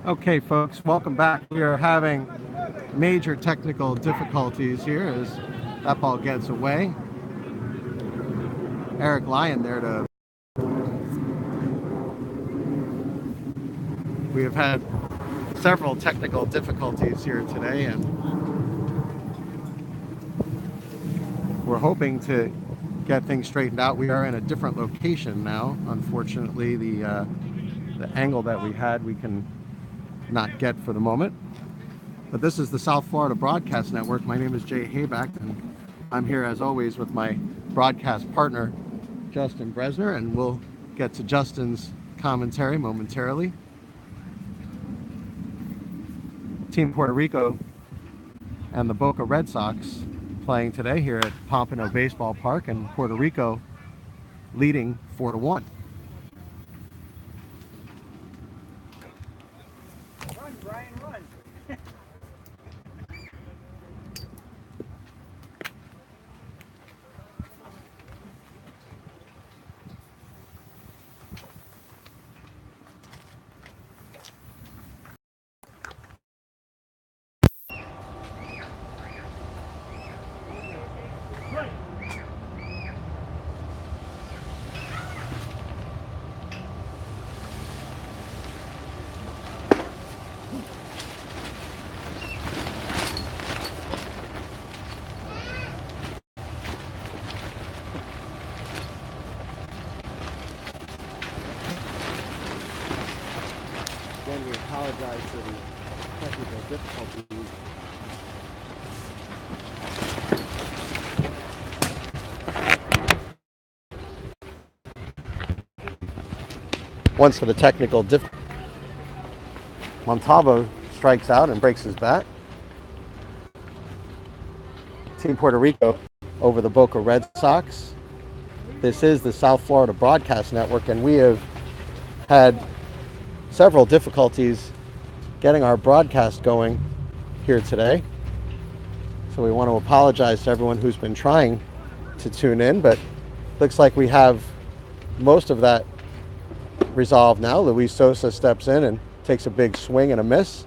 Okay, folks, welcome back. We are having major technical difficulties here as that ball gets away. Eric Lyon there to... We have had several technical difficulties here today, and we're hoping to get things straightened out. We are in a different location now. Unfortunately, the angle that we had, we can not get for the moment. But this is the South Florida Broadcast Network. My name is Jay Hayback, and I'm here as always with my broadcast partner, Justin Bresner, and we'll get to Justin's commentary momentarily. Team Puerto Rico and the Boca Red Sox playing today here at Pompano Baseball Park, and Puerto Rico leading 4-1. Run, Brian, run. Again, we apologize for the technical difficulties. Once for the technical Montalvo strikes out and breaks his bat. Team Puerto Rico over the Boca Red Sox. This is the South Florida Broadcast Network, and we have had several difficulties getting our broadcast going here today. So we want to apologize to everyone who's been trying to tune in, but looks like we have most of that resolved now. Luis Sosa steps in and takes a big swing and a miss.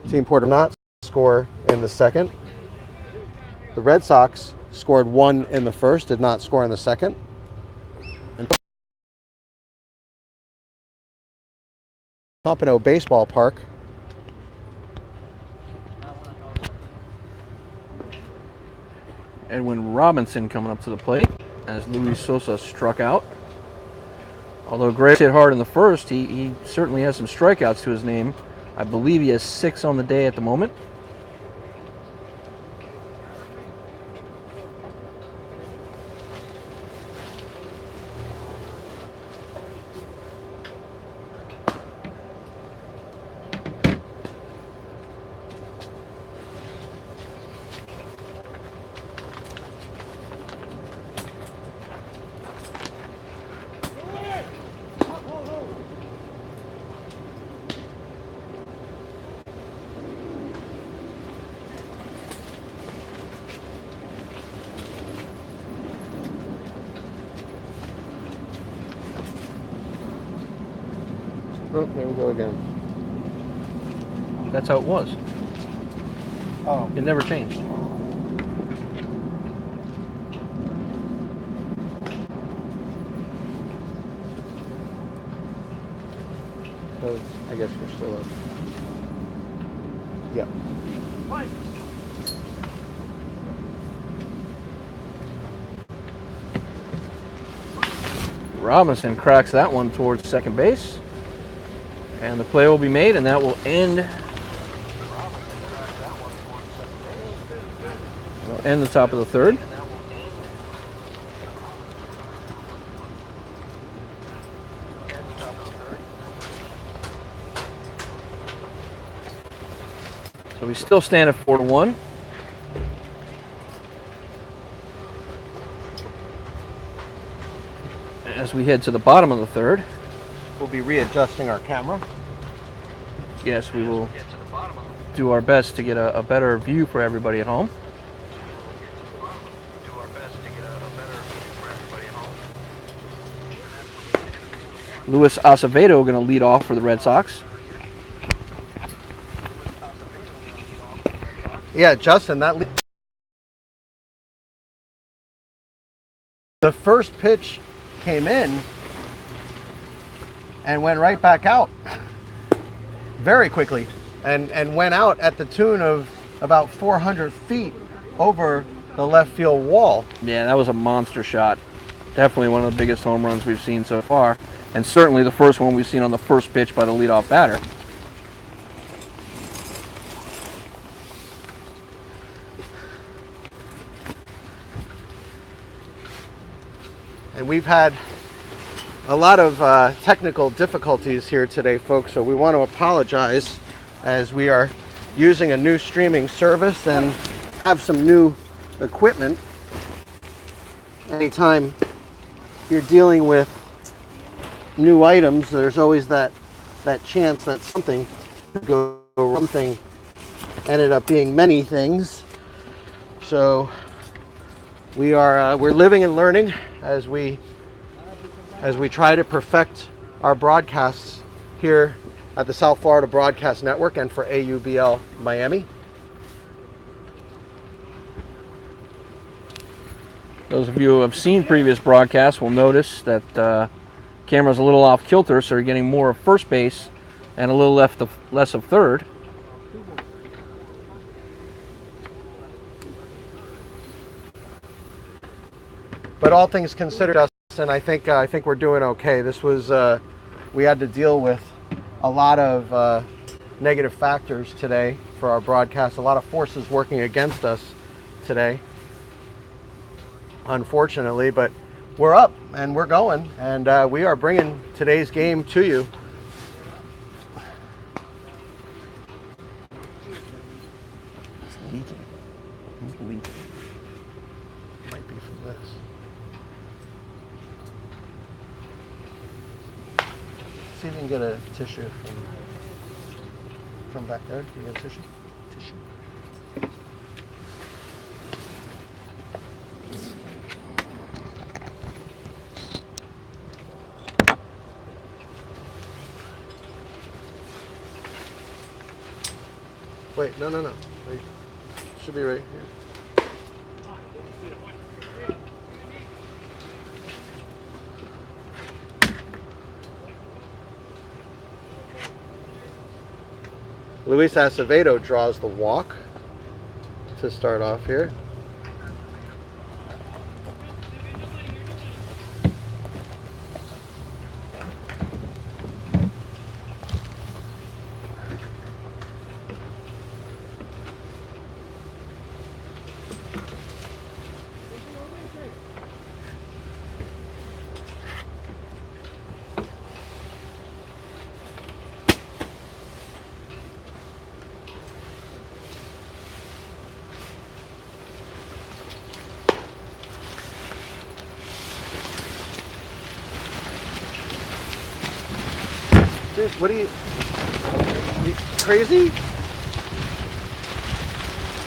Team Puerto not score in the second. The Red Sox scored one in the first, did not score in the second. And Pompano Baseball Park. Edwin Robinson coming up to the plate as Luis Sosa struck out. Although Gray hit hard in the first, he certainly has some strikeouts to his name. I believe he has 6 on the day at the moment. Oh, there we go again. That's how it was. Oh, It never changed. so I guess we're still up. Yeah. Robinson cracks that one towards second base. And the play will be made, and that will end the top of the third. So we still stand at 4-1. As we head to the bottom of the third. We'll be readjusting our camera. Yes, we will do our best to get a better view for everybody at home. Luis Acevedo going to lead off for the Red Sox. Yeah, Justin, the first pitch came in and went right back out very quickly, and went out at the tune of about 400 feet over the left field wall. Yeah, that was a monster shot. Definitely one of the biggest home runs we've seen so far, and certainly the first one we've seen on the first pitch by the leadoff batter. And we've had a lot of technical difficulties here today, folks, so we want to apologize as we are using a new streaming service and have some new equipment. Anytime you're dealing with new items, there's always that chance that something could go wrong. Something ended up being many things. So we're living and learning as we try to perfect our broadcasts here at the South Florida Broadcast Network and for AUBL Miami. Those of you who have seen previous broadcasts will notice that camera's a little off kilter, so you're getting more of first base and a little less of third. But all things considered, Justin, I think we're doing okay. This was we had to deal with a lot of negative factors today for our broadcast. A lot of forces working against us today, unfortunately. But we're up and we're going, and we are bringing today's game to you. Might be from this. See if you can get a tissue from back there. Can you get a tissue? Wait, no. Wait. Should be right here. Luis Acevedo draws the walk to start off here. Dude, what are you crazy?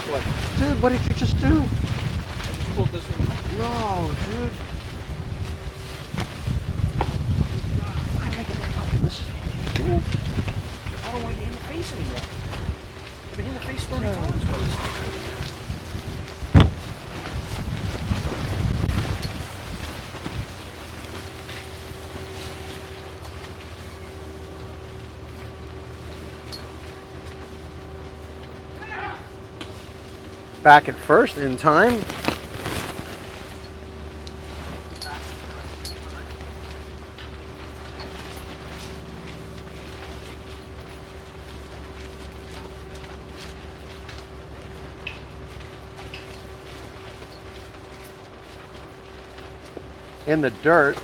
What? Dude, what did you just do? Pulled this one. No, dude. Why did I get that up in this? Dude. I don't want to get in the face anymore. I've been in the face 30 times. Back at first in time. In the dirt.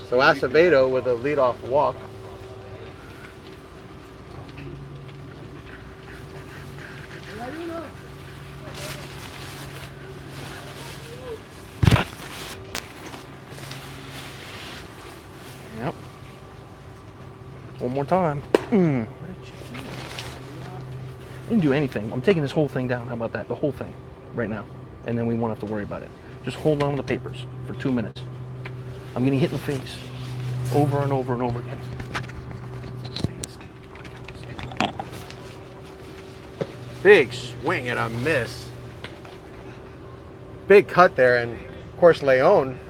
So Acevedo with a leadoff walk. Yep. One more time. I didn't do anything. I'm taking this whole thing down. How about that? The whole thing right now. And then we won't have to worry about it. Just hold on to the papers for 2 minutes. I'm getting hit in the face over and over and over again. Big swing and a miss. Big cut there, and of course Leon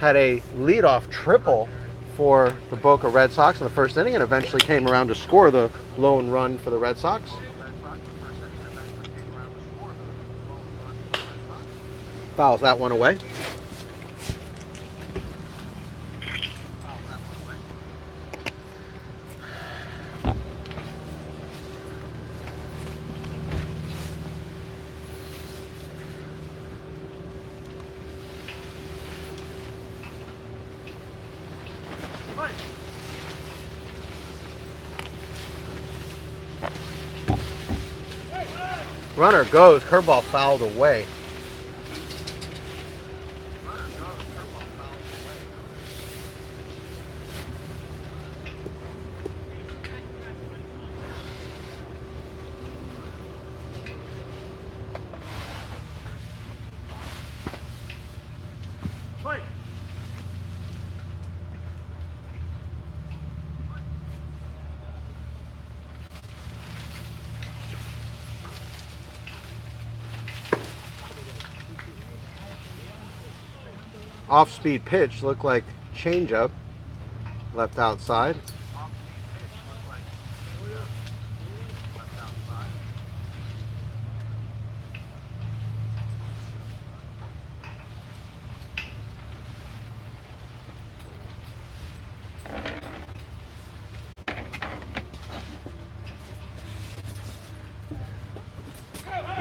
had a leadoff triple for the Boca Red Sox in the first inning and eventually came around to score the lone run for the Red Sox. Fouls that one away. Runner goes, curveball fouled away. Off-speed pitch, looked like changeup, left outside.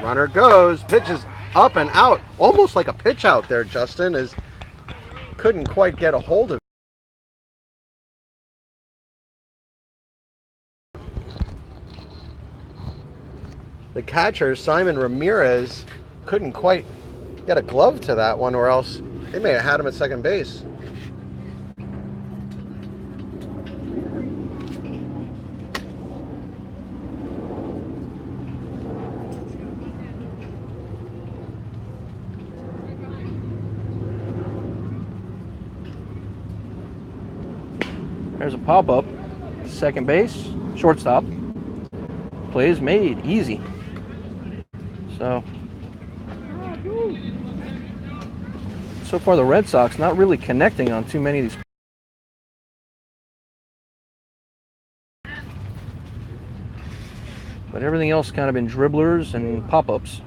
Runner goes, pitches up and out, almost like a pitch out there, Justin, is couldn't quite get a hold of it. The catcher, Simon Ramirez, couldn't quite get a glove to that one, or else they may have had him at second base. There's a pop-up, second base, shortstop. Play is made, easy. So far the Red Sox not really connecting on too many of these. But everything else kind of been dribblers and pop-ups.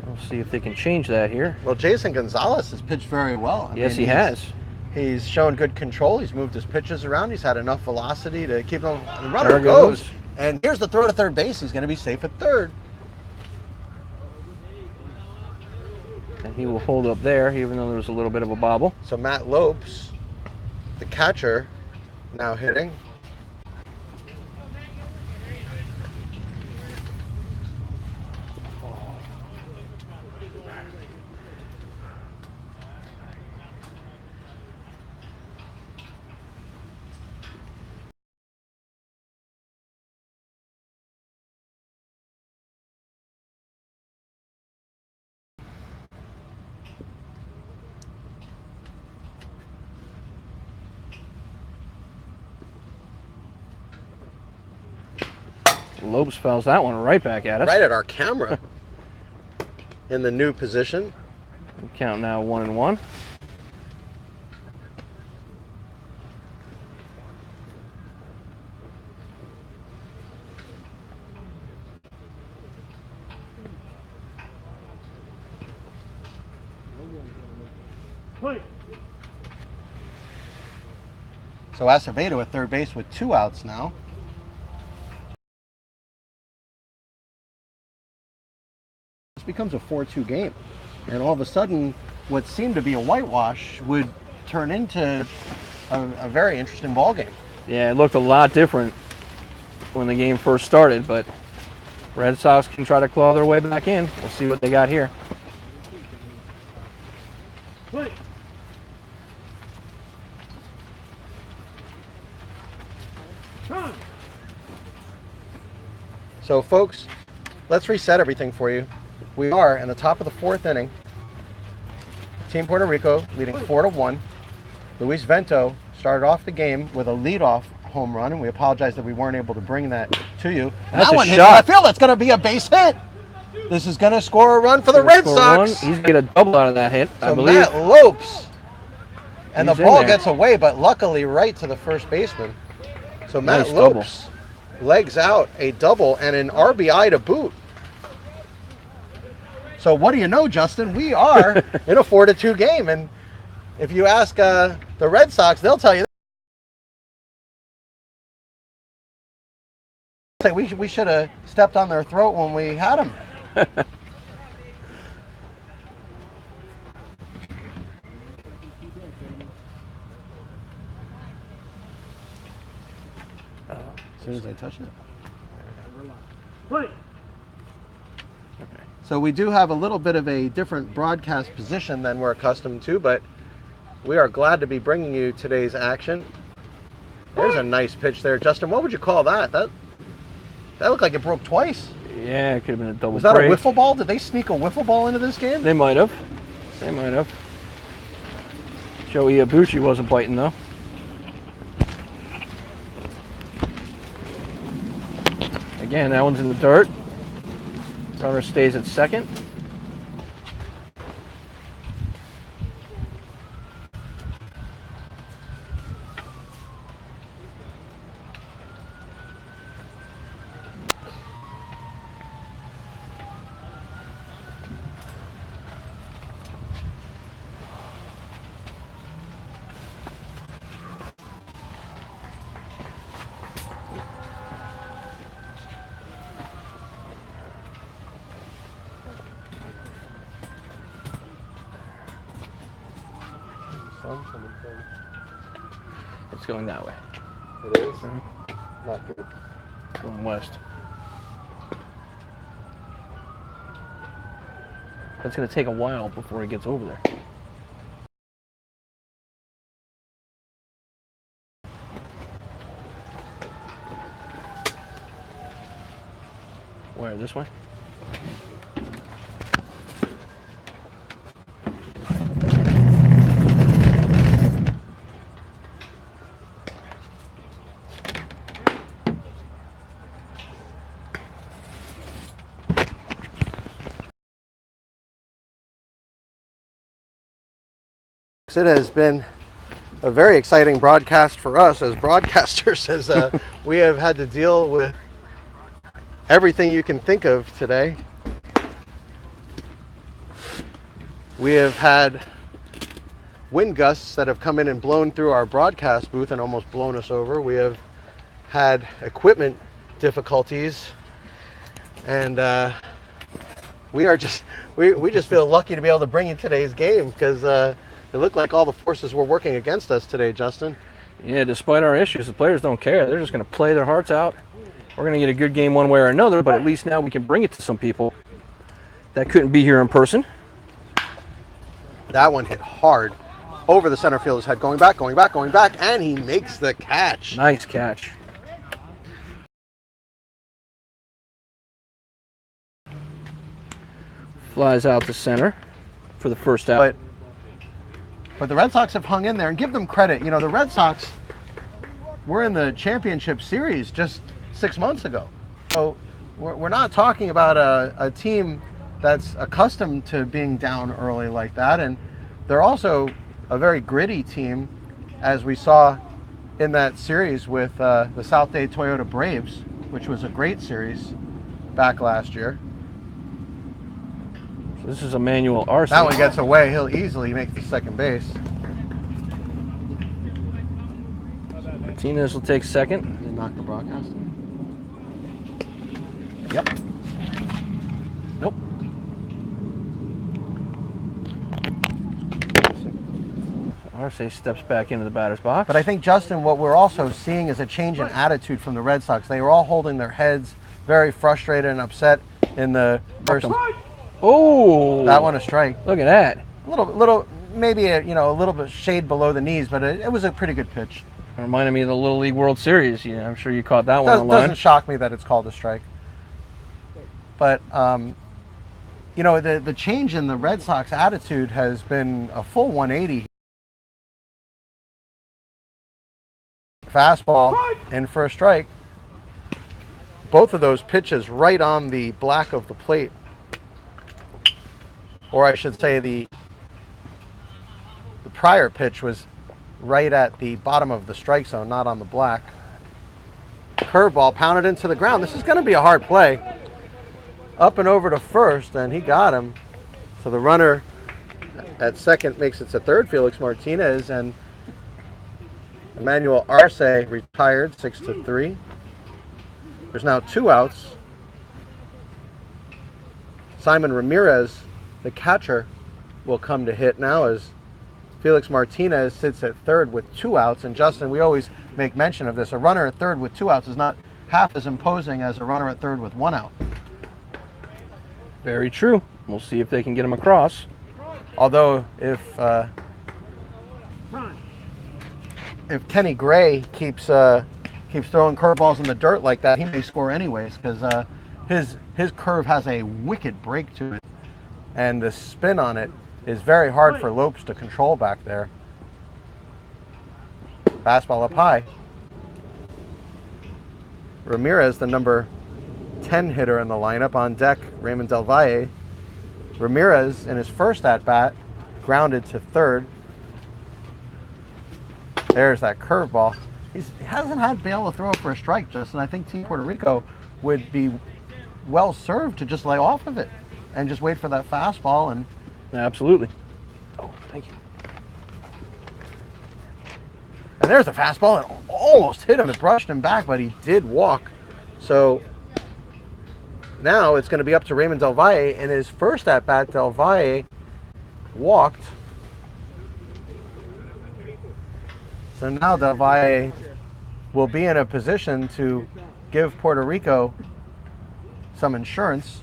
We'll see if they can change that here. Well, Jason Gonzalez has pitched very well. Yes, he has. He's shown good control. He's moved his pitches around. He's had enough velocity to keep him. The runner There goes. And here's the throw to third base. He's going to be safe at third. And he will hold up there, even though there was a little bit of a bobble. So Matt Lopes, the catcher, now hitting. Lopes fouls that one right back at us. Right at our camera. In the new position. Count now 1-1. So Acevedo at third base with 2 outs now. This becomes a 4-2 game. And all of a sudden, what seemed to be a whitewash would turn into a very interesting ball game. Yeah, it looked a lot different when the game first started, but Red Sox can try to claw their way back in. We'll see what they got here. So folks, let's reset everything for you. We are in the top of the 4th inning. Team Puerto Rico leading 4-1. Luis Vento started off the game with a leadoff home run, and we apologize that we weren't able to bring that to you. That's that a one hit shot. left field. That's going to be a base hit. This is going to score a run for the Red Sox. He's going to get a double out of that hit, I So believe. Matt Lopes. And He's the in ball there. gets away, but luckily right to the first baseman. So Matt Nice Lopes legs out a double and an RBI to boot. So what do you know, Justin? We are in a 4-2 game. And if you ask the Red Sox, they'll tell you. We should have stepped on their throat when we had them. As soon as I touch it. Play. So we do have a little bit of a different broadcast position than we're accustomed to, but we are glad to be bringing you today's action. There's a nice pitch there. Justin, what would you call that? That looked like it broke twice. Yeah, it could have been a double Was that break. a wiffle ball? Did they sneak a wiffle ball into this game? They might have. Joey Ibuchi wasn't biting, though. Again, that one's in the dirt. Runner stays at second. It's going that way. It is? Not good. Going west. It's going to take a while before it gets over there. Where, this way? It has been a very exciting broadcast for us as broadcasters, as we have had to deal with everything you can think of today. We have had wind gusts that have come in and blown through our broadcast booth and almost blown us over. We have had equipment difficulties, and we just feel lucky to be able to bring you today's game, because it looked like all the forces were working against us today, Justin. Yeah, despite our issues, the players don't care. They're just going to play their hearts out. We're going to get a good game one way or another, but at least now we can bring it to some people that couldn't be here in person. That one hit hard over the center fielder's head, going back, and he makes the catch. Nice catch. Flies out to center for the first out. But the Red Sox have hung in there, and give them credit. You know, the Red Sox were in the championship series just 6 months ago. So we're not talking about a team that's accustomed to being down early like that. And they're also a very gritty team, as we saw in that series with the South Day Toyota Braves, which was a great series back last year. So this is Emmanuel Arce. That one gets away. He'll easily make the second base. Martinez will take second. They knock the broadcast. Yep. Nope. Arce steps back into the batter's box. But I think, Justin, what we're also seeing is a change in attitude from the Red Sox. They were all holding their heads, very frustrated and upset in the first. Oh, That one a strike. Look at that. Little, maybe a little bit shade below the knees, but it was a pretty good pitch. It reminded me of the Little League World Series. Yeah, I'm sure you caught that one on the line. Doesn't shock me that it's called a strike. But the change in the Red Sox attitude has been a full 180. Fastball in for a strike. Both of those pitches right on the black of the plate. Or I should say the prior pitch was right at the bottom of the strike zone, not on the black. Curveball pounded into the ground. This is going to be a hard play. Up and over to first, and he got him. So the runner at second makes it to third, Felix Martinez, and Emmanuel Arce retired 6-3. There's now 2 outs. Simon Ramirez, the catcher, will come to hit now as Felix Martinez sits at third with 2 outs. And Justin, we always make mention of this. A runner at third with 2 outs is not half as imposing as a runner at third with 1 out. Very true. We'll see if they can get him across. Although if Kenny Gray keeps throwing curveballs in the dirt like that, he may score anyways, because his curve has a wicked break to it, and the spin on it is very hard for Lopes to control back there. Fastball up high. Ramirez, the number 10 hitter in the lineup, on deck. Raymond Del Valle. Ramirez, in his first at-bat, grounded to third. There's that curveball. He hasn't had been able to throw it for a strike, Justin. I think Team Puerto Rico would be well served to just lay off of it and just wait for that fastball. And absolutely. Oh, thank you. And there's the fastball. It almost hit him. It brushed him back, but he did walk. So now it's going to be up to Raymond Del Valle. In his first at-bat, Del Valle walked. So now Del Valle will be in a position to give Puerto Rico some insurance,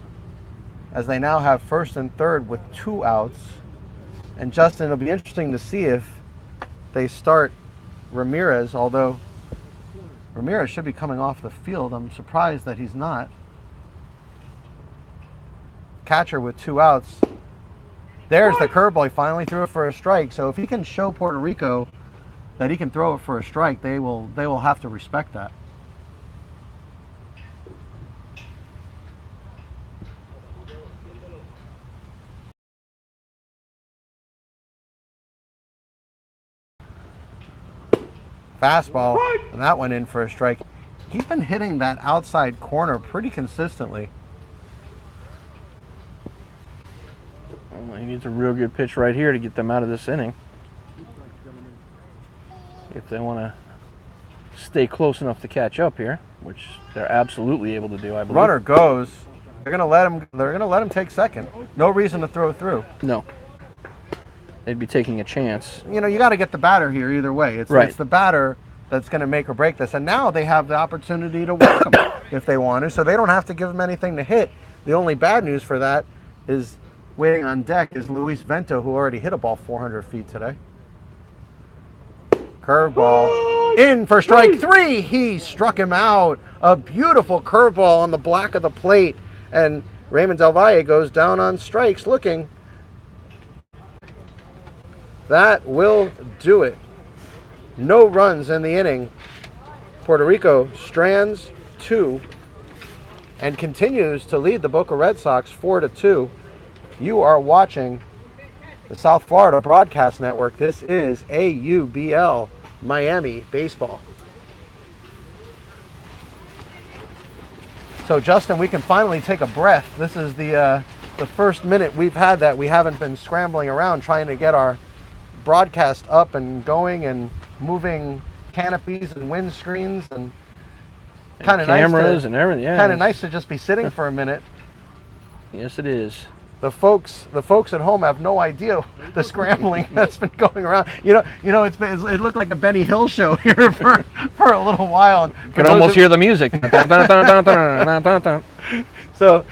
as they now have first and third with 2 outs. And Justin, it'll be interesting to see if they start Ramirez, although Ramirez should be coming off the field. I'm surprised that he's not. Catcher with 2 outs. There's the curveball. He finally threw it for a strike. So if he can show Puerto Rico that he can throw it for a strike, they will have to respect that. Fastball, and that went in for a strike. He's been hitting that outside corner pretty consistently. Well, he needs a real good pitch right here to get them out of this inning, if they want to stay close enough to catch up here, which they're absolutely able to do, I believe. Runner goes. They're gonna let him take second. No reason to throw through. No. They'd be taking a chance. You got to get the batter here either way. It's the batter that's going to make or break this. And now they have the opportunity to walk him if they want to, so they don't have to give him anything to hit. The only bad news for that is waiting on deck is Luis Vento, who already hit a ball 400 feet today. Curveball in for strike 3. He struck him out. A beautiful curveball on the black of the plate. And Raymond Del Valle goes down on strikes looking. That will do it. No runs in the inning. Puerto Rico strands 2 and continues to lead the Boca Red Sox 4-2. You are watching the South Florida Broadcast Network. This is AUBL Miami Baseball. So Justin, we can finally take a breath. This is the first minute we've had that we haven't been scrambling around trying to get our broadcast up and going and moving canopies and windscreens and kind of cameras and everything. Yeah, kind of nice to just be sitting for a minute. Yes, it is. The folks at home have no idea the scrambling that's been going around. It looked like a Benny Hill show here for a little while. You can almost hear the music. So,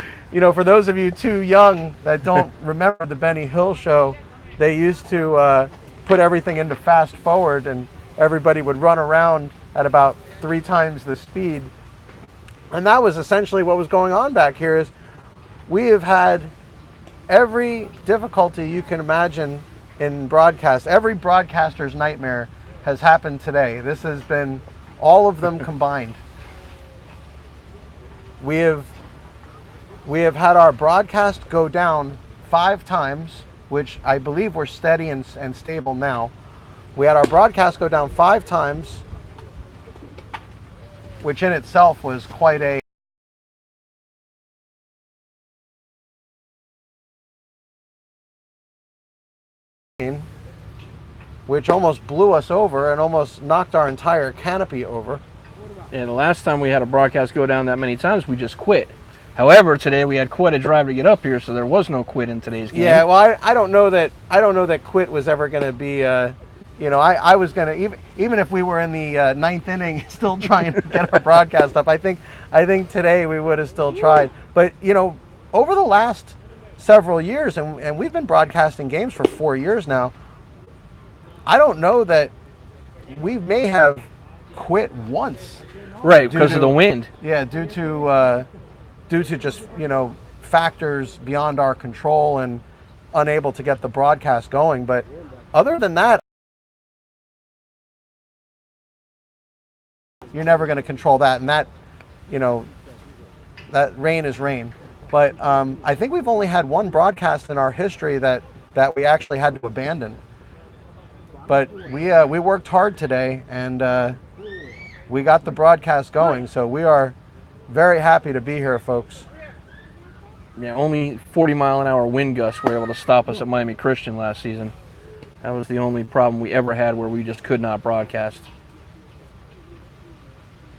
for those of you too young that don't remember the Benny Hill show, they used to put everything into fast forward, and everybody would run around at about 3 times the speed. And that was essentially what was going on back here. Is we have had every difficulty you can imagine in broadcast, every broadcaster's nightmare has happened today. This has been all of them combined. We have had our broadcast go down 5 times, which I believe we're steady and stable now. We had our broadcast go down 5 times, which in itself was quite a which almost blew us over and almost knocked our entire canopy over. And the last time we had a broadcast go down that many times, we just quit. However, today we had quite a drive to get up here, so there was no quit in today's game. Yeah, well, I don't know that quit was ever going to be. I was going to even if we were in the 9th inning, still trying to get our broadcast up. I think today we would have still tried. But over the last several years, and we've been broadcasting games for 4 years now. I don't know that we may have quit once. Right, because of the wind. Yeah, due to just factors beyond our control and unable to get the broadcast going. But other than that, you're never going to control that, and that rain is rain. But I think we've only had one broadcast in our history that we actually had to abandon. But we worked hard today, and we got the broadcast going. So we are very happy to be here, folks. Yeah, only 40-mile-an-hour wind gusts were able to stop us at Miami Christian last season. That was the only problem we ever had where we just could not broadcast.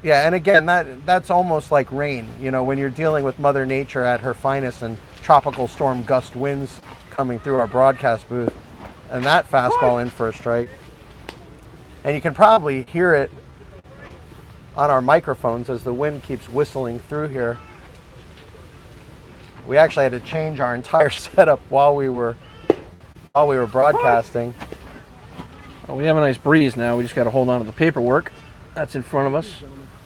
Yeah, and again, that's almost like rain. When you're dealing with Mother Nature at her finest and tropical storm gust winds coming through our broadcast booth. And that fastball in for a strike. And you can probably hear it on our microphones as the wind keeps whistling through here. We actually had to change our entire setup while we were broadcasting. Well, we have a nice breeze now. We just got to hold on to the paperwork that's in front of us.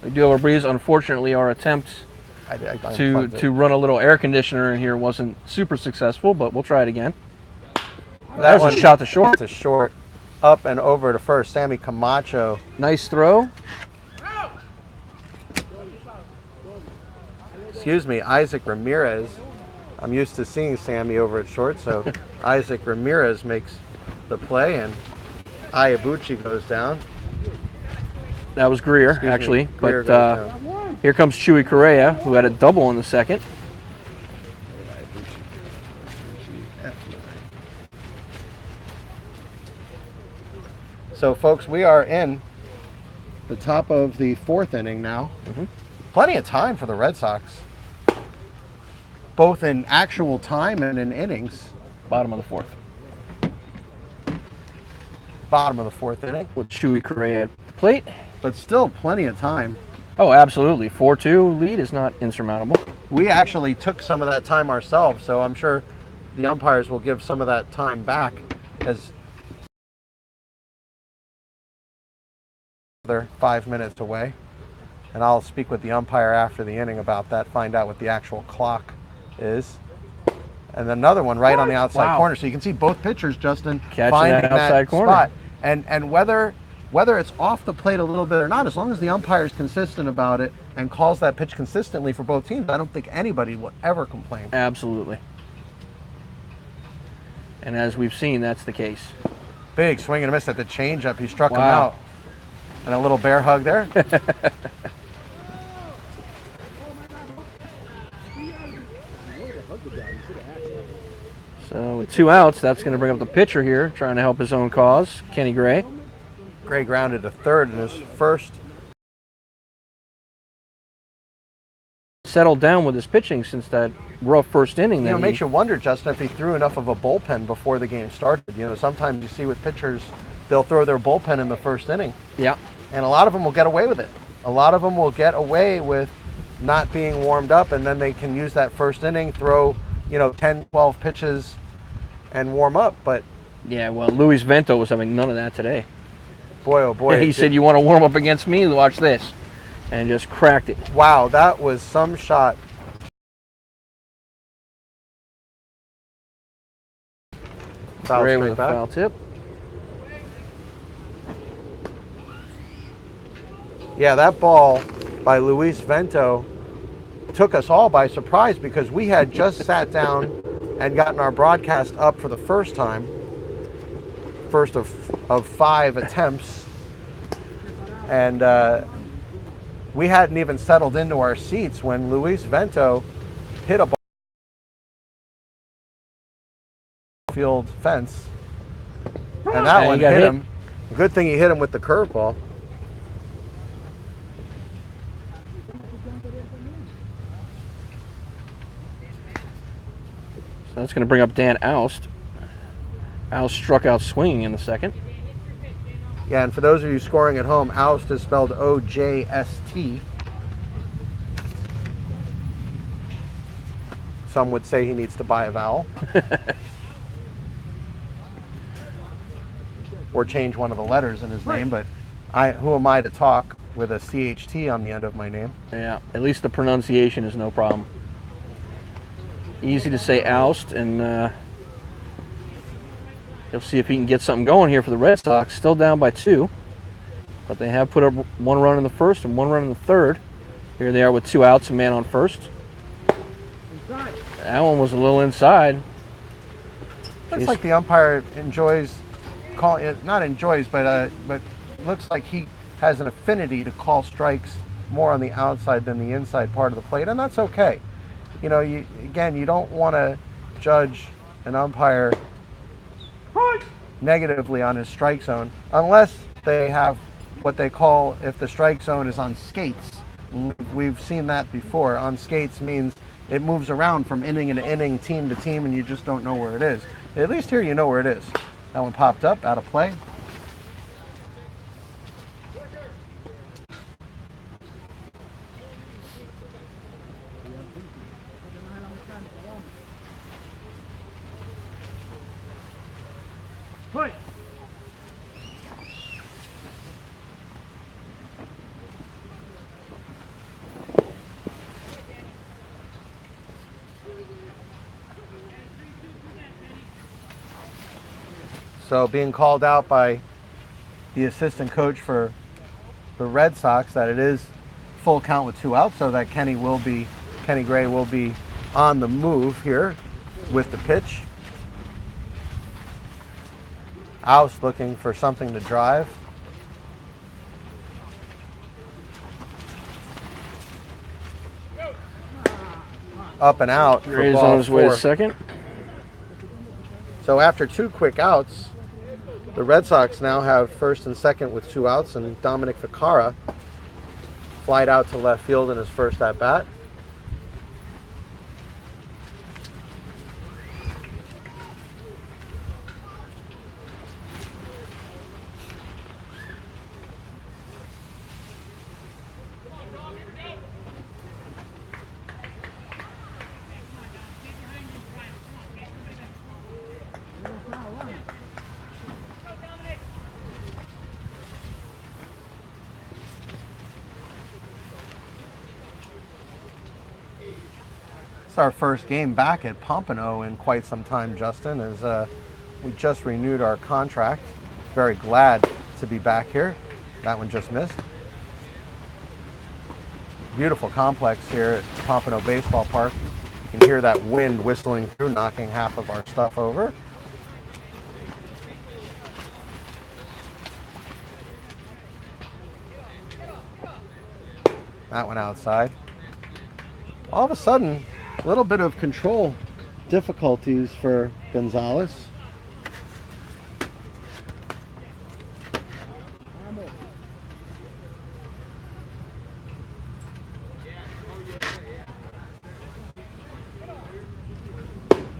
We do have a breeze. Unfortunately, our attempt to run a little air conditioner in here wasn't super successful, but we'll try it again. That was a shot to short. It's a short, up and over to first. Sammy Camacho. Nice throw. Excuse me, Isaac Ramirez. I'm used to seeing Sammy over at short, so Isaac Ramirez makes the play, and Ayabuchi goes down. That was Greer, actually. Greer but here comes Chewy Correa, who had a double in the second. So, folks, we are in the top of the 4th inning now. Mm-hmm. Plenty of time for the Red Sox, both in actual time and in innings. Bottom of the 4th. Bottom of the 4th inning. With Chewy Correa at the plate. But still plenty of time. Oh, absolutely. 4-2 lead is not insurmountable. We actually took some of that time ourselves, so I'm sure the umpires will give some of that time back as they're 5 minutes away. And I'll speak with the umpire after the inning about that, find out what the actual clock is. And another one right on the outside corner. So you can see both pitchers, Justin, finding that outside corner spot. And whether it's off the plate a little bit or not, as long as the umpire is consistent about it and calls that pitch consistently for both teams, I don't think anybody will ever complain. Absolutely. And as we've seen, that's the case. Big swing and a miss at the changeup. He struck him out. And a little bear hug there. So with 2 outs, that's going to bring up the pitcher here, trying to help his own cause, Kenny Gray. Gray grounded to third in his first. Settled down with his pitching since that rough first inning. It makes you wonder, Justin, if he threw enough of a bullpen before the game started. Sometimes you see with pitchers, they'll throw their bullpen in the first inning. Yeah. And a lot of them will get away with it. A lot of them will get away with not being warmed up, and then they can use that first inning, throw, 10, 12 pitches and warm up. But yeah, well, Luis Vento was having none of that today. Boy, oh boy. He said, "You want to warm up against me? Watch this." And just cracked it. Wow, that was some shot. Foul Gray straight with a back. foul tip. Yeah, that ball by Luis Vento took us all by surprise because we had just sat down and gotten our broadcast up for the first time. First of 5 attempts. And we hadn't even settled into our seats when Luis Vento hit a ball field fence. And that one hit him. Good thing he hit him with the curveball. So that's going to bring up Dan Oust. Oust struck out swinging in the second. Yeah, and for those of you scoring at home, Oust is spelled O-J-S-T. Some would say he needs to buy a vowel. Or change one of the letters in his name, but who am I to talk with a CHT on the end of my name? Yeah, at least the pronunciation is no problem. Easy to say Oust, and you'll see if he can get something going here for the Red Sox. Still down by 2, but they have put up 1 run in the first and 1 run in the third. Here they are with 2 outs, a man on first. That one was a little inside. Looks like the umpire enjoys calling it, not enjoys, but looks like he has an affinity to call strikes more on the outside than the inside part of the plate, and that's okay. You know, you don't want to judge an umpire negatively on his strike zone unless they have what they call, if the strike zone is on skates. We've seen that before. On skates means it moves around from inning to inning, team to team, and you just don't know where it is. At least here you know where it is. That one popped up, out of play. So being called out by the assistant coach for the Red Sox that it is full count with 2 outs, so that Kenny Gray will be on the move here with the pitch. Oust looking for something to drive. Up and out. Gray's on his way to second. So after 2 quick outs, the Red Sox now have first and second with 2 outs, and Dominic Ficara flied out to left field in his first at-bat. It's our first game back at Pompano in quite some time, Justin, as we just renewed our contract. Very glad to be back here. That one just missed. Beautiful complex here at Pompano Baseball Park. You can hear that wind whistling through, knocking half of our stuff over. That one outside. All of a sudden, a little bit of control difficulties for Gonzalez.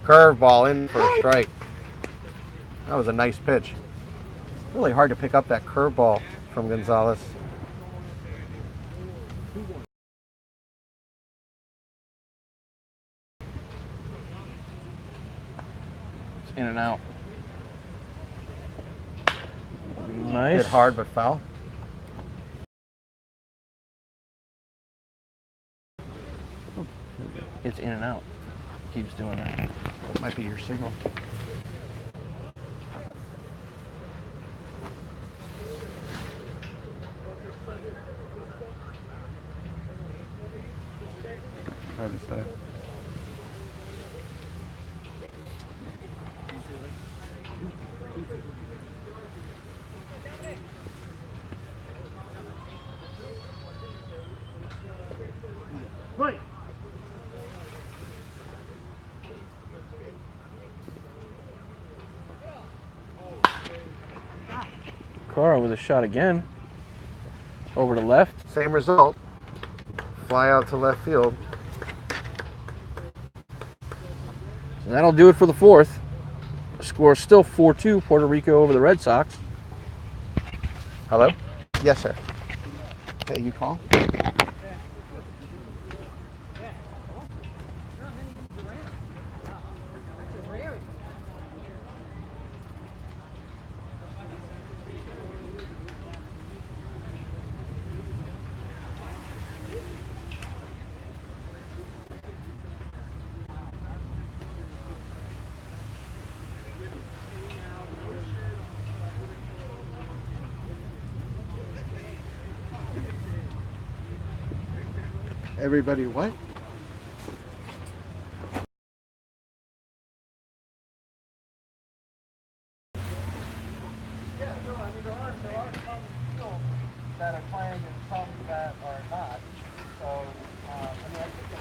Curveball in for a strike. That was a nice pitch. Really hard to pick up that curveball from Gonzalez. In and out. Nice. Hit hard but foul. It's in and out. Keeps doing that. That might be your signal. Cara with a shot again. Over to left. Same result. Fly out to left field. So that'll do it for the fourth. The score is still 4-2, Puerto Rico over the Red Sox. Hello? Yes, sir. Okay, you call? Everybody what? Yeah, no, I mean, there are some fields that are playing and some that are not. So, I mean, I think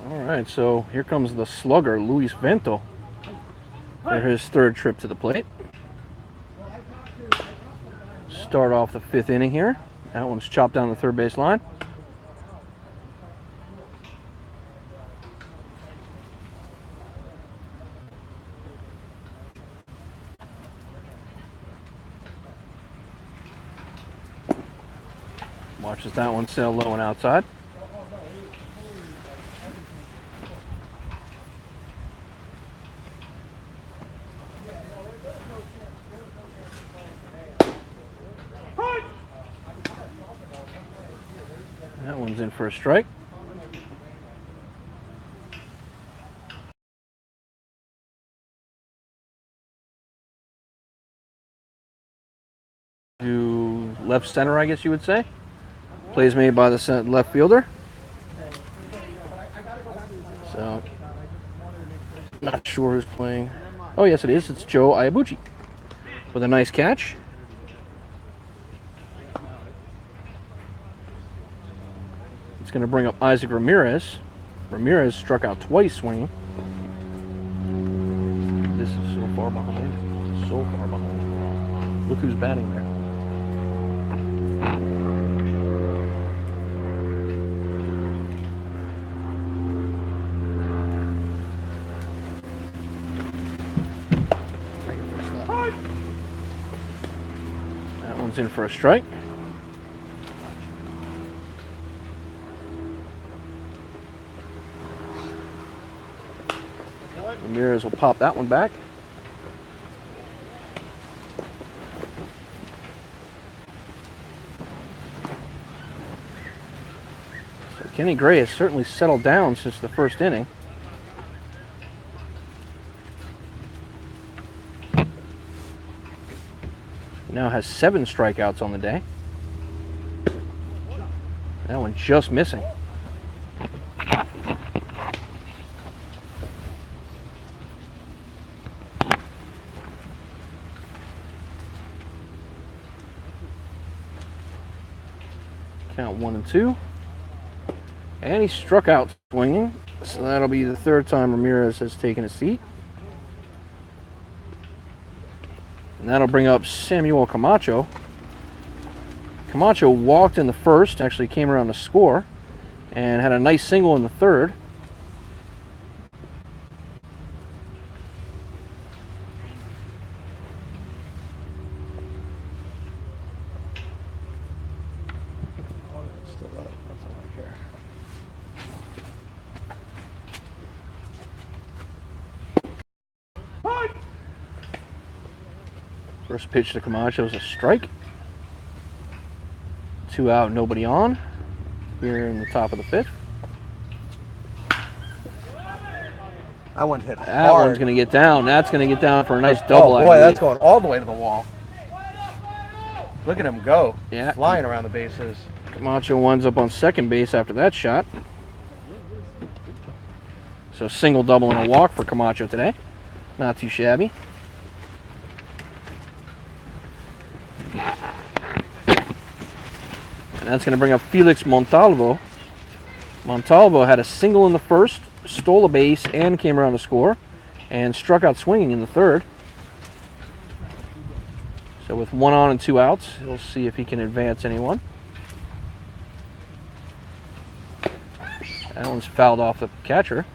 All right, so here comes the slugger, Luis Vento, for his third trip to the plate. Start off the fifth inning here. That one's chopped down the third base line. Watches that one sail low and outside. That one's in for a strike. To left center, I guess you would say. Plays made by the left fielder. So, not sure who's playing. Oh, yes, it is. It's Joe Iabuchi with a nice catch. It's going to bring up Isaac Ramirez. Ramirez struck out twice swinging. This is so far behind. So far behind. Look who's batting there. That one's in for a strike. Ramirez will pop that one back. So Kenny Gray has certainly settled down since the first inning. Now has 7 strikeouts on the day. That one just missing. Count 1-2. And he struck out swinging. So that'll be the 3rd time Ramirez has taken a seat. And that'll bring up Samuel Camacho. Camacho walked in the first, actually came around to score, and had a nice single in the 3rd. Still up. That's all I care. First pitch to Camacho is a strike. 2 out, nobody on. Here in the top of the 5th. That one hit That hard. one's going to get down. That's going to get down for a nice double. Oh I boy, believe. that's going all the way to the wall. Look at him go. Yeah. Flying around the bases. Camacho winds up on second base after that shot. So single, double, and a walk for Camacho today. Not too shabby. And that's going to bring up Felix Montalvo. Montalvo had a single in the 1st, stole a base, and came around to score, and struck out swinging in the 3rd. So with 1 on and 2 outs, we'll see if he can advance anyone. That one's fouled off the catcher.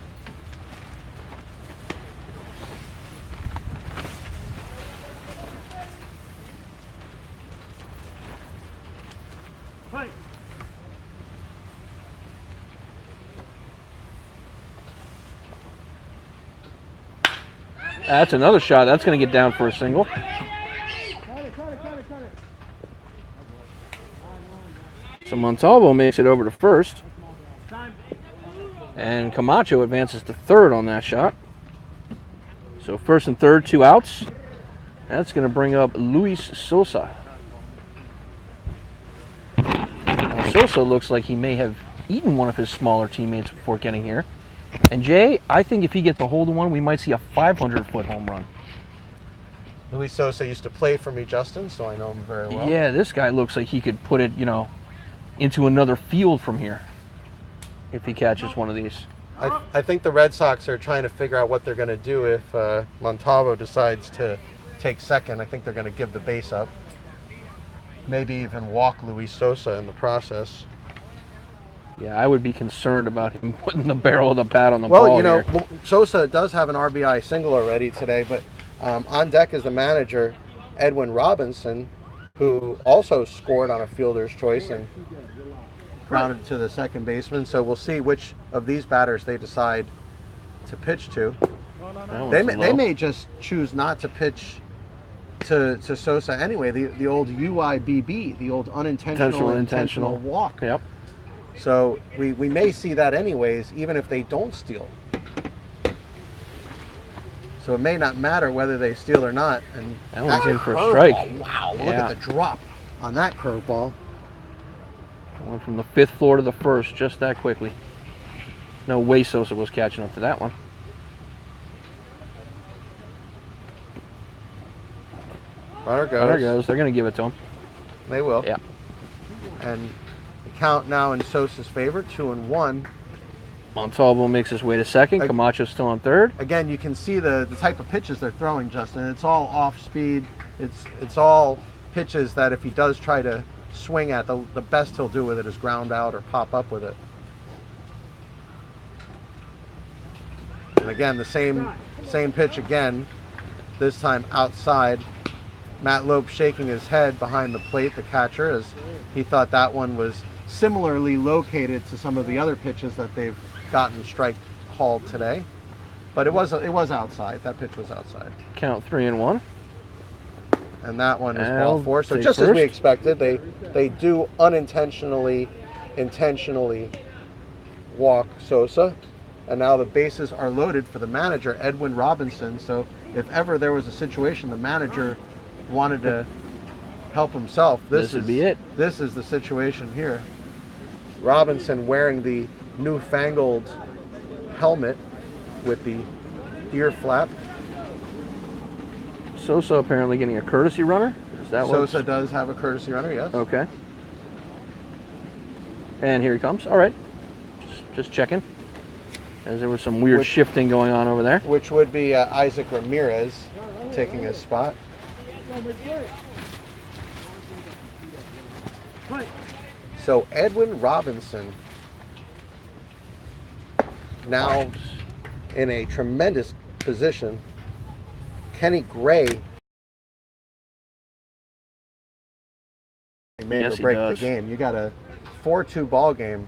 That's another shot. That's going to get down for a single. So Montalvo makes it over to first. And Camacho advances to third on that shot. So first and third, 2 outs. That's going to bring up Luis Sosa. Now, Sosa looks like he may have eaten one of his smaller teammates before getting here. And Jay, I think if he gets a hold of one, we might see a 500-foot home run. Luis Sosa used to play for me, Justin, so I know him very well. Yeah, this guy looks like he could put it, into another field from here if he catches one of these. I think the Red Sox are trying to figure out what they're going to do if Montalvo decides to take second. I think they're going to give the base up. Maybe even walk Luis Sosa in the process. Yeah, I would be concerned about him putting the barrel of the bat on the ball here. Sosa does have an RBI single already today, but on deck is the manager, Edwin Robinson, who also scored on a fielder's choice and grounded to the second baseman. So we'll see which of these batters they decide to pitch to. They may just choose not to pitch to Sosa anyway. The old UIBB, the old unintentional walk. Yep. So we may see that anyways, even if they don't steal. So it may not matter whether they steal or not. And that one's in for a strike. Wow, look at the drop on that curveball. Went from the 5th floor to the 1st just that quickly. No way Sosa was catching up to that one. Runner goes. There goes. They're going to give it to him. They will. Yeah. And the count now in Sosa's favor, 2-1. Montalvo makes his way to second. Camacho's still on third. Again, you can see the type of pitches they're throwing, Justin. It's all off speed. It's all pitches that if he does try to swing at, the best he'll do with it is ground out or pop up with it. And again, the same pitch again, this time outside. Matt Lope shaking his head behind the plate, the catcher, as he thought that one was similarly located to some of the other pitches that they've gotten strike hauled today. But it was outside. That pitch was outside. Count 3-1. And that one is ball 4. So just first. as we expected, they do intentionally walk Sosa. And now the bases are loaded for the manager, Edwin Robinson. So if ever there was a situation the manager wanted to help himself, This would be it. This is the situation here. Robinson wearing the newfangled helmet with the ear flap. Sosa apparently getting a courtesy runner. Is that what? Sosa does have a courtesy runner, yes. Okay. And here he comes. All right. Just checking. As there was some weird shifting going on over there. Which would be Isaac Ramirez taking his spot. So Edwin Robinson now in a tremendous position. Kenny Gray made or break the game. You got a 4-2 ball game.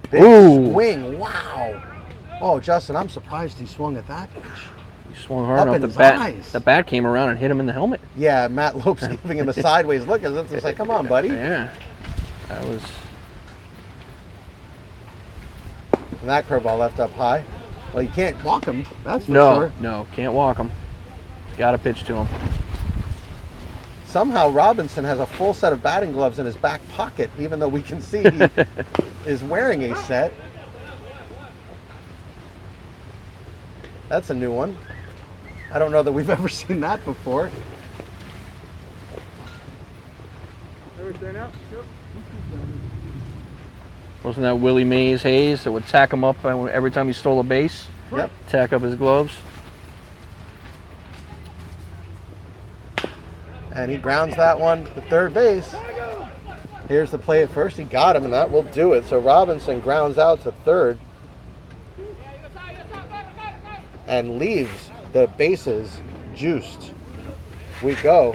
Big swing, wow. Oh, Justin, I'm surprised he swung at that pitch. He swung hard enough. The bat came around and hit him in the helmet. Yeah, Matt Lopes giving him a sideways look as if to say, come on, buddy. Yeah, that was... And that curveball left up high. Well, you can't walk him, that's for sure. No, can't walk him. Got to pitch to him. Somehow Robinson has a full set of batting gloves in his back pocket, even though we can see he is wearing a set. That's a new one. I don't know that we've ever seen that before. Wasn't that Willie Mays Hayes that would tack him up every time he stole a base? Yep. Tack up his gloves. And he grounds that one to third base. Here's the play at first. He got him, and that will do it. So Robinson grounds out to third and leaves the bases juiced. We go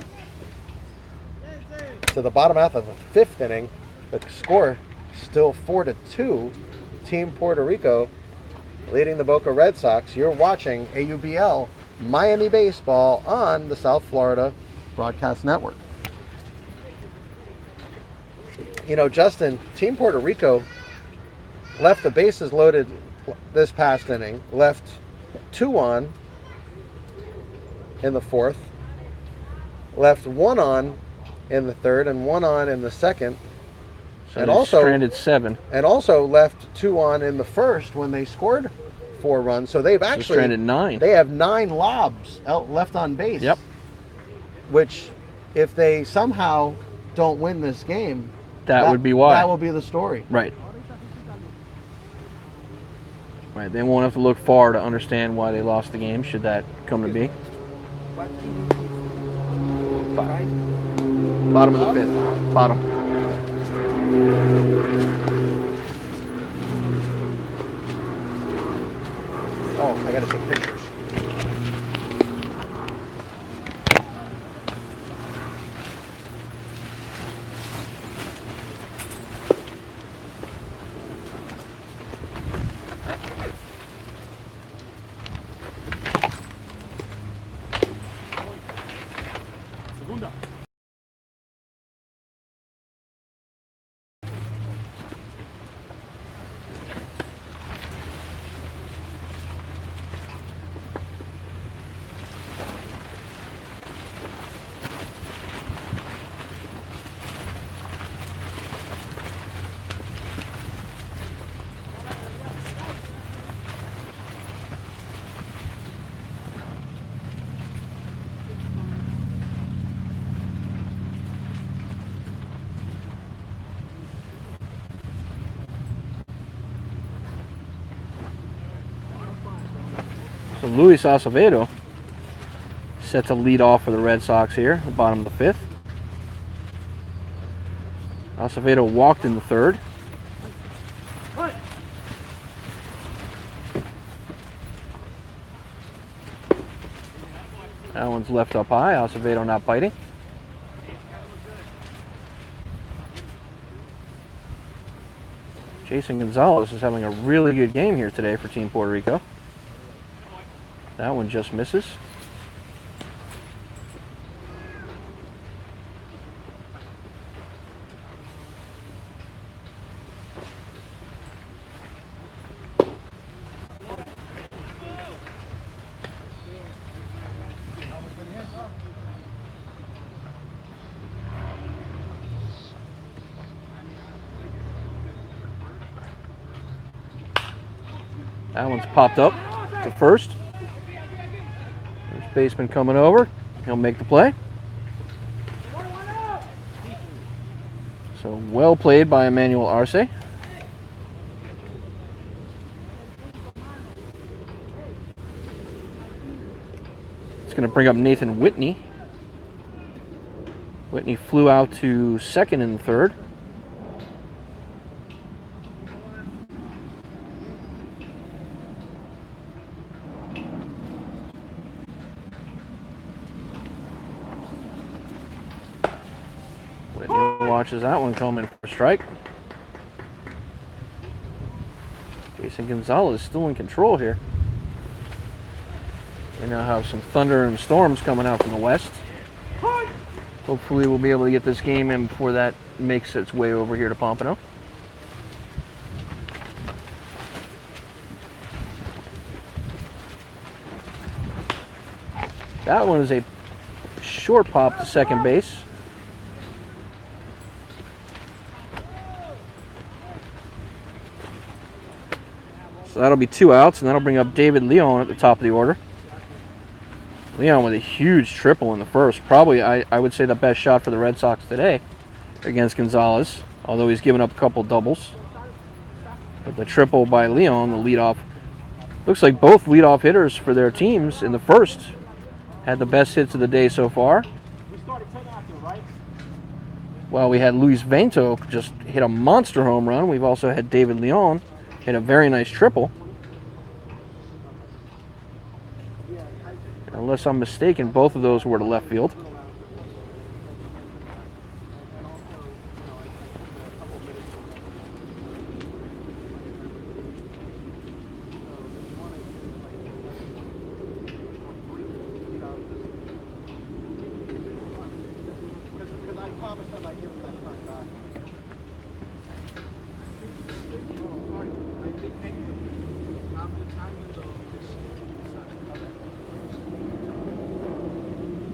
to the bottom half of the fifth inning. The score still 4-2. Team Puerto Rico leading the Boca Red Sox. You're watching AUBL Miami Baseball on the South Florida Broadcast Network. You know, Justin, Team Puerto Rico left the bases loaded this past inning, left 2 on in the fourth, left 1 on in the third and 1 on in the second, so and also stranded 7. And also left 2 on in the first when they scored 4 runs. So they've actually stranded 9. They have 9 lobs left on base. Yep. Which, if they somehow don't win this game, that would be why. That will be the story. Right. Right. They won't have to look far to understand why they lost the game, should that come to be. 5. Bottom of the 5th. Bottom. Oh, I gotta take pictures. So Luis Acevedo set to lead off for the Red Sox here, the bottom of the 5th. Acevedo walked in the 3rd. That one's left up high. Acevedo not biting. Jason Gonzalez is having a really good game here today for Team Puerto Rico. That one just misses. That one's popped up to first. There's baseman coming over. He'll make the play. So well played by Emmanuel Arce. It's going to bring up Nathan Whitney. Whitney flew out to second in the third. Whitney watches that one coming for a strike. Jason Gonzalez still in control here. We now have some thunder and storms coming out from the west. Hopefully we'll be able to get this game in before that makes its way over here to Pompano. That one is a short pop to second base. So that'll be 2 outs, and that'll bring up David Leon at the top of the order. Leon with a huge triple in the first. Probably, I would say, the best shot for the Red Sox today against Gonzalez, although he's given up a couple doubles. But the triple by Leon, the leadoff, looks like both leadoff hitters for their teams in the first had the best hits of the day so far. Well, we had Luis Vento just hit a monster home run. We've also had David Leon hit a very nice triple. Unless I'm mistaken, both of those were to left field.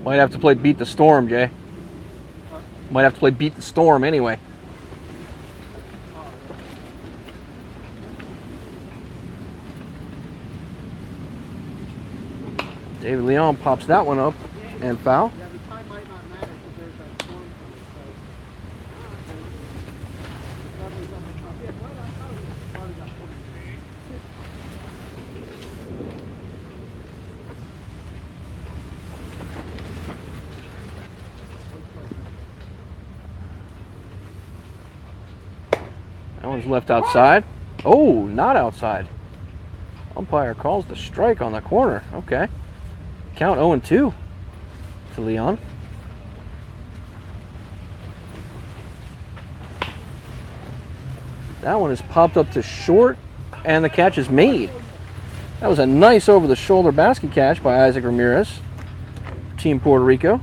Might have to play Beat the Storm, Jay. Might have to play Beat the Storm anyway. David Leon pops that one up and foul. That one's left outside. Oh, not outside. Umpire calls the strike on the corner. Okay. Count 0-2 to Leon. That one is popped up to short, and the catch is made. That was a nice over-the-shoulder basket catch by Isaac Ramirez, Team Puerto Rico.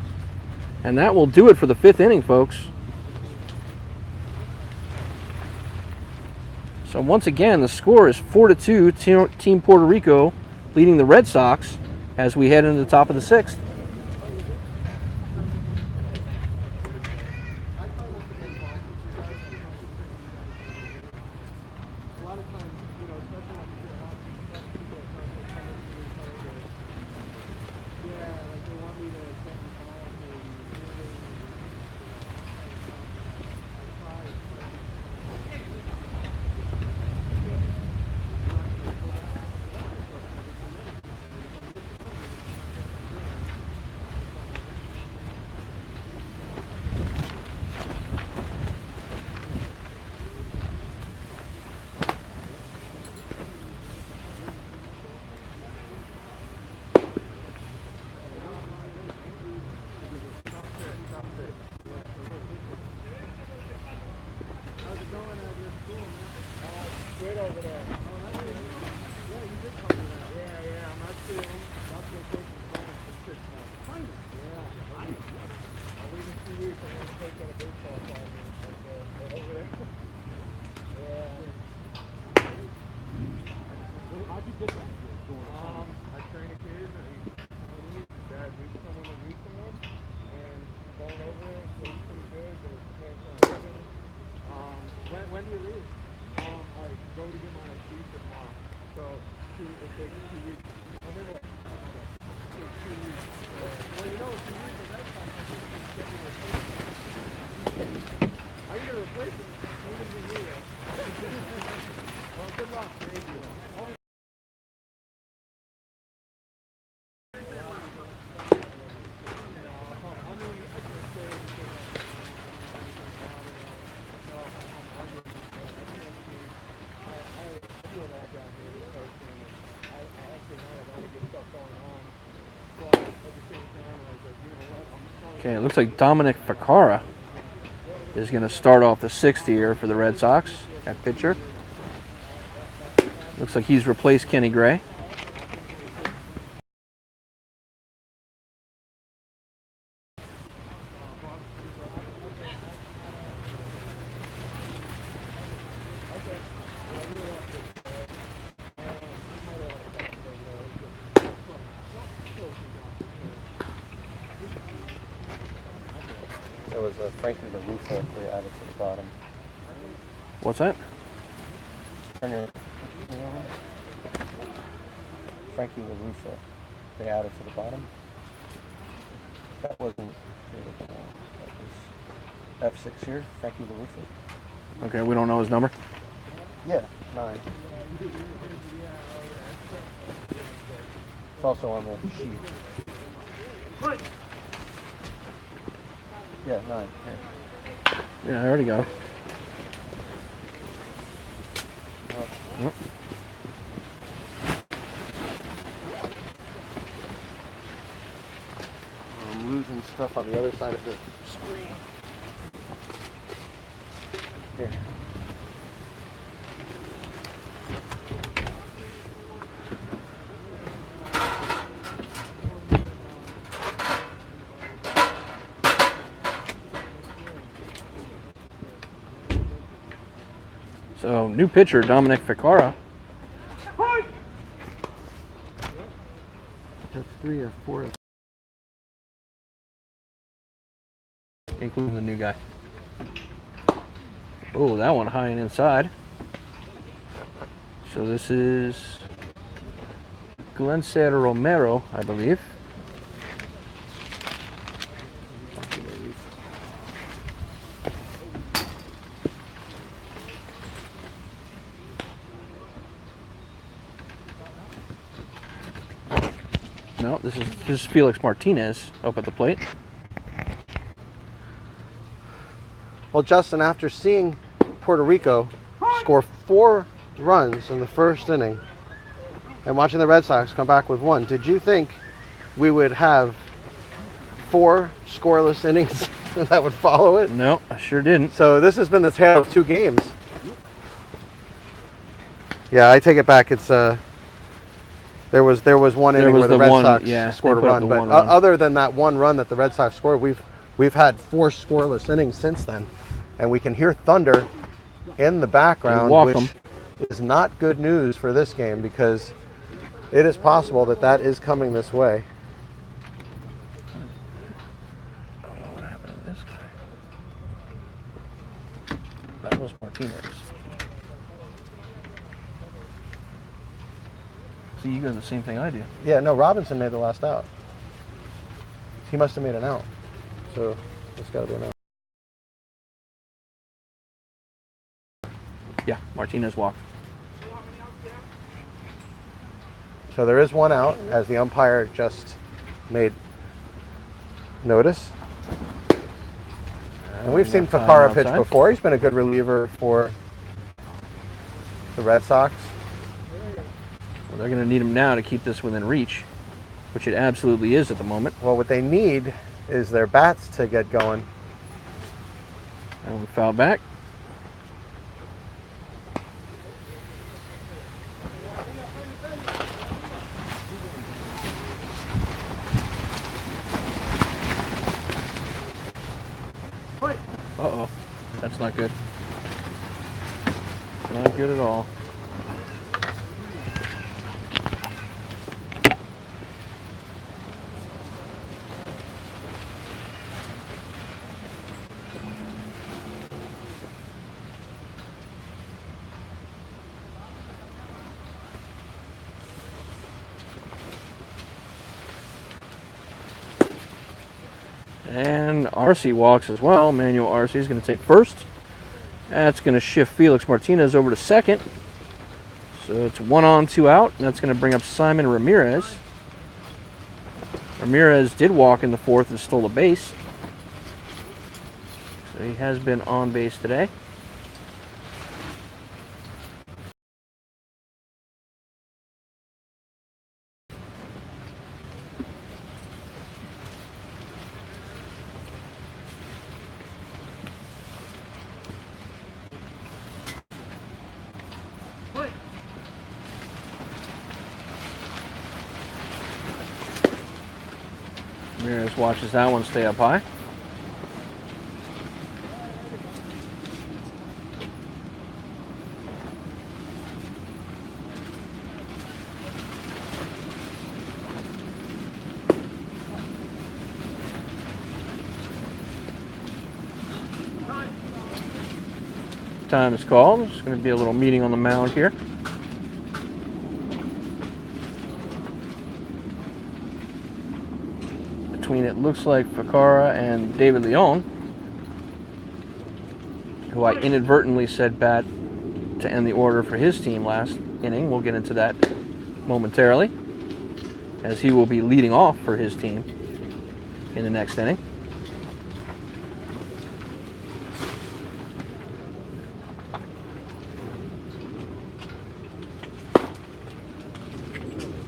And that will do it for the 5th inning, folks. So once again, the score is 4-2, Team Puerto Rico leading the Red Sox as we head into the top of the 6th. When do you leave? I go to get my pizza tomorrow. So Okay, it looks like Dominic Ficara is going to start off the sixth here for the Red Sox at pitcher. Looks like he's replaced Kenny Gray. There was a Frankie LaRusso they added to the bottom. What's that? Turn your, Frankie LaRusso they added to the bottom. That wasn't that was F6 here, Frankie LaRusso. Okay, we don't know his number. Yeah, 9. It's also on the sheet. Yeah, 9. Here. Yeah, I already got him. Yep. I'm losing stuff on the other side of the screen. Here. So, new pitcher, Dominic Ficara. That's 3 or 4. Including the new guy. Oh, that one high and inside. So this is Glencer Romero, I believe. No, this is Felix Martinez up at the plate. Well, Justin, after seeing Puerto Rico score 4 runs in the first inning and watching the Red Sox come back with 1, did you think we would have 4 scoreless innings that would follow it? No, I sure didn't. So this has been the tale of 2 games. Yeah, I take it back. It's there was one inning where the Red Sox scored a run, but other than that one run that the Red Sox scored, we've had 4 scoreless innings since then, and we can hear thunder in the background, which is not good news for this game because it is possible that is coming this way. I don't know what happened to this guy. That was Martinez. See, you got the same thing I do. Yeah, no, Robinson made the last out. He must have made an out. So it's got to be an out. Yeah, Martinez walked. So there is 1 out, as the umpire just made notice. And we've seen Ficara pitch before. He's been a good reliever for the Red Sox. Well, they're going to need him now to keep this within reach, which it absolutely is at the moment. Well, what they need is their bats to get going. And we foul back. Uh-oh. That's not good. Not good at all. And RC walks as well. Manuel RC is going to take first. That's going to shift Felix Martinez over to second. So it's 1 on, 2 out. And that's going to bring up Simon Ramirez. Ramirez did walk in the 4th and stole a base. So he has been on base today. Ramirez watches that one stay up high. Time is called. There's going to be a little meeting on the mound here. Between, it looks like, Ficarra and David Leon, who I inadvertently said bat to end the order for his team last inning. We'll get into that momentarily, as he will be leading off for his team in the next inning.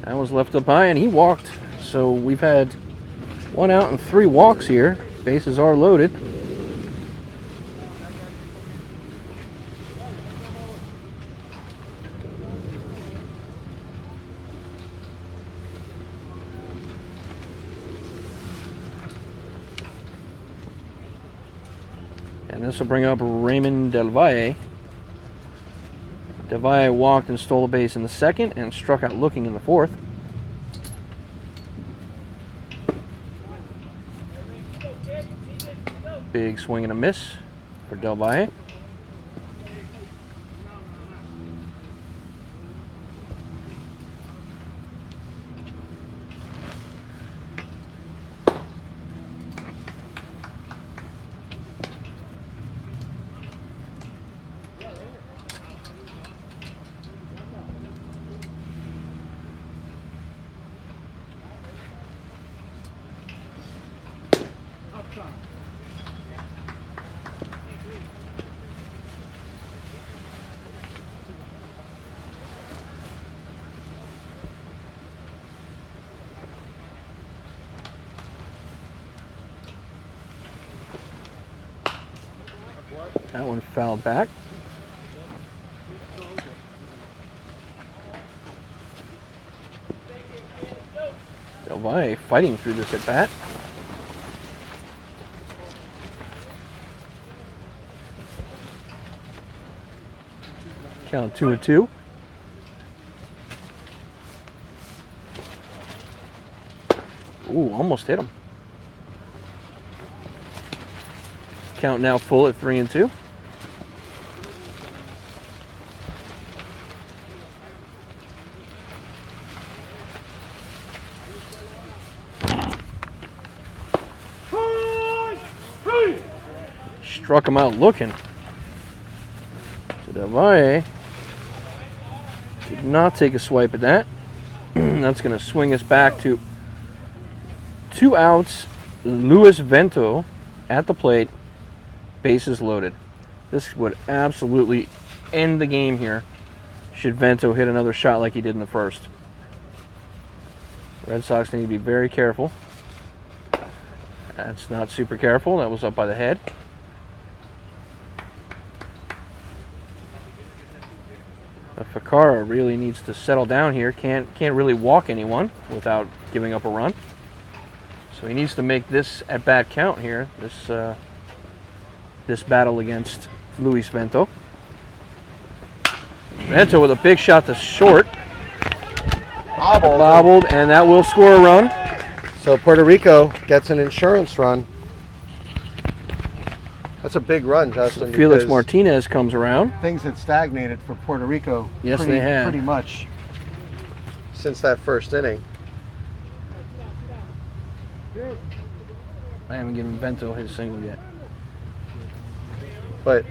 That was left up high, and he walked. So we've had 1 out and 3 walks here. Bases are loaded. And this will bring up Raymond Del Valle. Del Valle walked and stole a base in the 2nd and struck out looking in the 4th. Big swing and a miss for Del Valle. That one fouled back. Del Valle fighting through this at bat. Count 2-2. Ooh, almost hit him. Count now full at 3-2. Struck him out looking. So Del Valle did not take a swipe at that. That's going to swing us back to 2 outs. Luis Vento at the plate. Bases loaded. This would absolutely end the game here should Vento hit another shot like he did in the 1st. Red Sox need to be very careful. That's not super careful. That was up by the head. Ficarra really needs to settle down here. Can't really walk anyone without giving up a run. So he needs to make this at bat count here. This battle against Luis Vento. Vento with a big shot to short. Bobbled, and that will score a run. So Puerto Rico gets an insurance run. That's a big run, Justin. So Felix Martinez comes around. Things had stagnated for Puerto Rico. Yes, they had. Pretty much since that 1st inning. I haven't given Vento his single yet. But,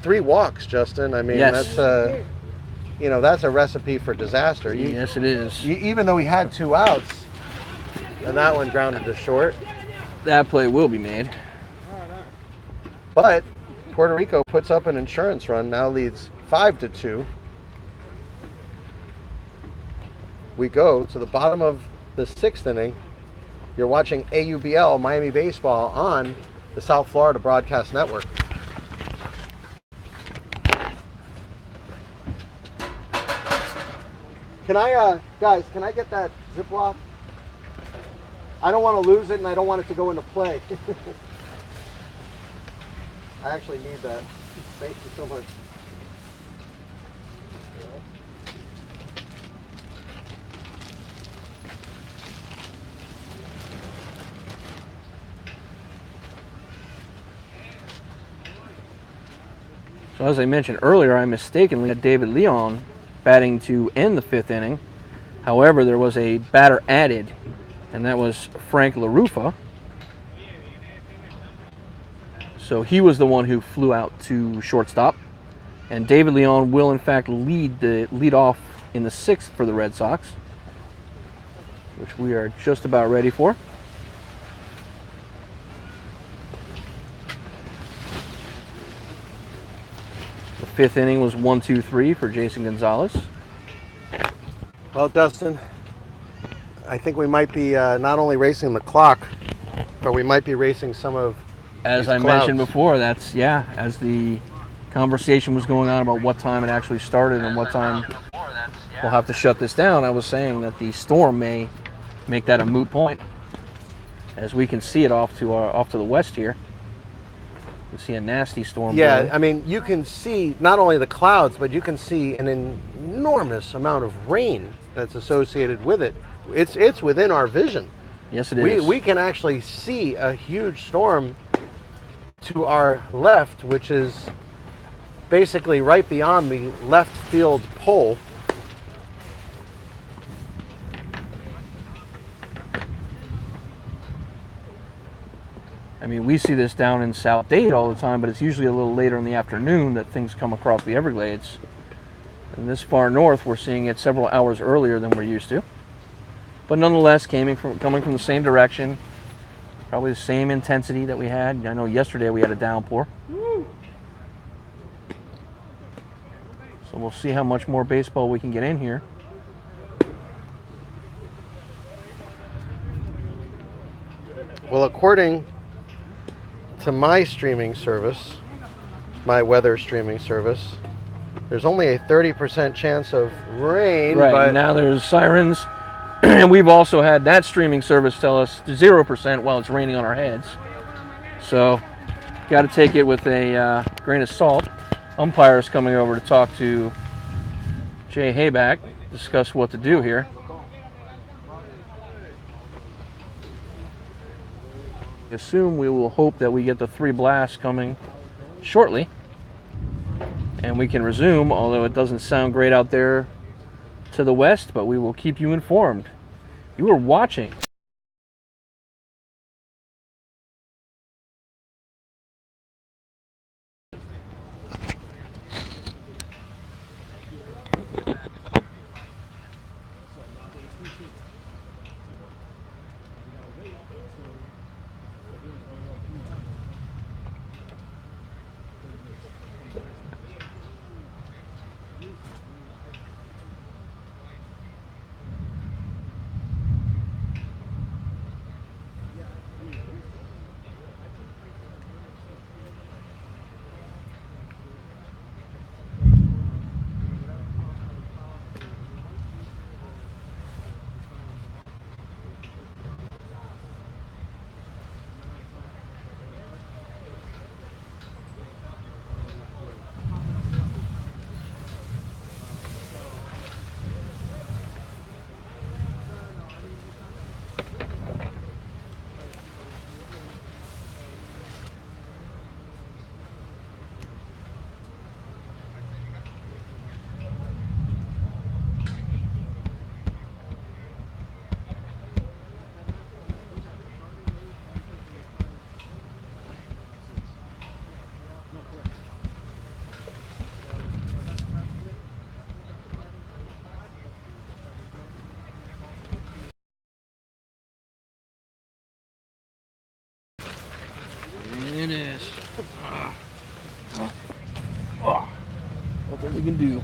3 walks, Justin. I mean, Yes. that's a recipe for disaster. Yes, it is. Even though he had 2 outs, and that one grounded to short. That play will be made. But Puerto Rico puts up an insurance run, now leads 5-2. We go to the bottom of the 6th inning. You're watching AUBL Miami Baseball on the South Florida Broadcast Network. Guys, can I get that Ziploc? I don't want to lose it, and I don't want it to go into play. I actually need that. Thank you so much. So as I mentioned earlier, I mistakenly had David Leon batting to end the 5th inning. However, there was a batter added, and that was Frank LaRufa. So he was the one who flew out to shortstop. And David Leon will, in fact, lead off in the 6th for the Red Sox, which we are just about ready for. The 5th inning was 1-2-3 for Jason Gonzalez. Well, Dustin, I think we might be not only racing the clock, but we might be racing some of As these I clouds. mentioned before, as the conversation was going on about what time it actually started and what time we'll have to shut this down, I was saying that the storm may make that a moot point, as we can see it off to the west here. You see a nasty storm. Yeah, blowing. I mean, you can see not only the clouds, but you can see an enormous amount of rain that's associated with it. It's within our vision. Yes, it is. We can actually see a huge storm to our left, which is basically right beyond the left field pole. I mean, we see this down in South Dade all the time, but it's usually a little later in the afternoon that things come across the Everglades. And this far north, we're seeing it several hours earlier than we're used to. But nonetheless, coming from the same direction, probably the same intensity that we had. I know yesterday we had a downpour. So we'll see how much more baseball we can get in here. Well, according to my streaming service, my weather streaming service, there's only a 30% chance of rain. Right, but now there's sirens. And we've also had that streaming service tell us 0% while it's raining on our heads. So, got to take it with a grain of salt. Umpires coming over to talk to Jay Hayback, discuss what to do here. Assume we will hope that we get the 3 blasts coming shortly, and we can resume, although it doesn't sound great out there to the west, but we will keep you informed. You are watching what we can do.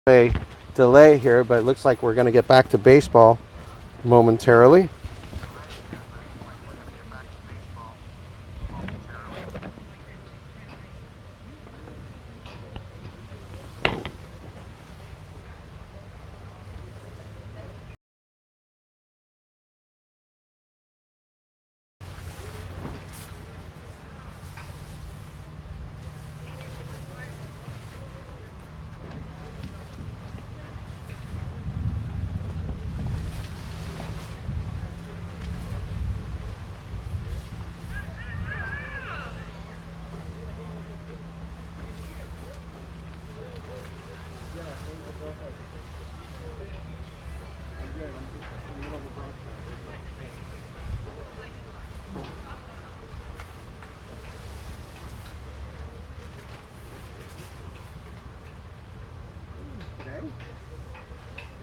a delay here, but it looks like we're going to get back to baseball momentarily.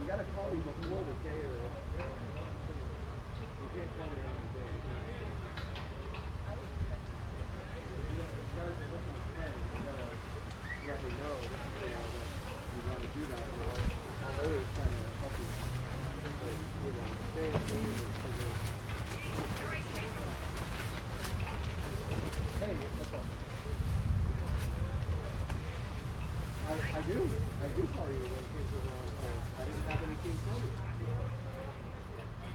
You gotta call me before the day or you can't call me on the day. You gotta say, listen, it's 10. You gotta let me know, that you want to do that. I'm always trying to help you. Hey, what's up? I do call you when kids are around. I didn't have any kids call me.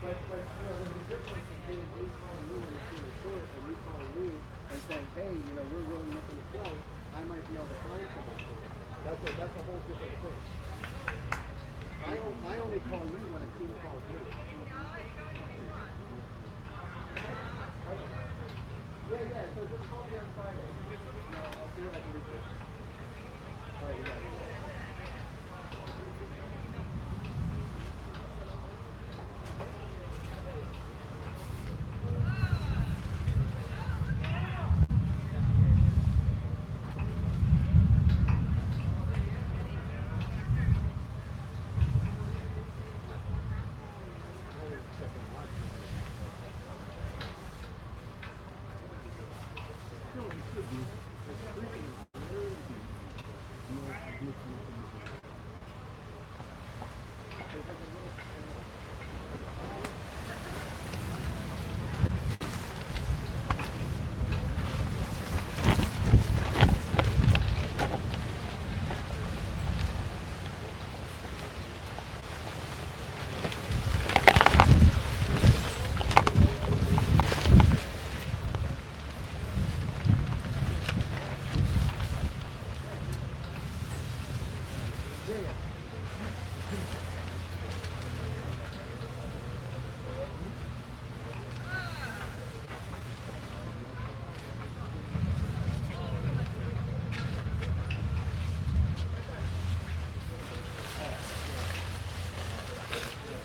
But there's a difference between me calling you when it's really short and you calling me and saying, hey, we're really looking to play. I might be able to find someone for you. That's a whole different thing. I only call you when a team calls me. Yeah, so just call me on Friday. I'll see what I can do for you. All right, you got it.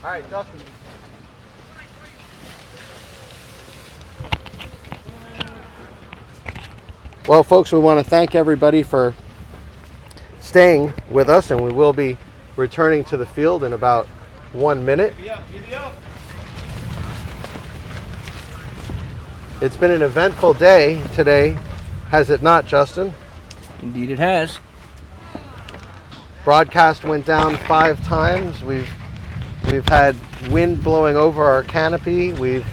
All right, Justin. Well, folks, we want to thank everybody for staying with us, and we will be returning to the field in about 1 minute. It's been an eventful day today, has it not, Justin? Indeed it has. Broadcast went down 5 times. We've had wind blowing over our canopy. We've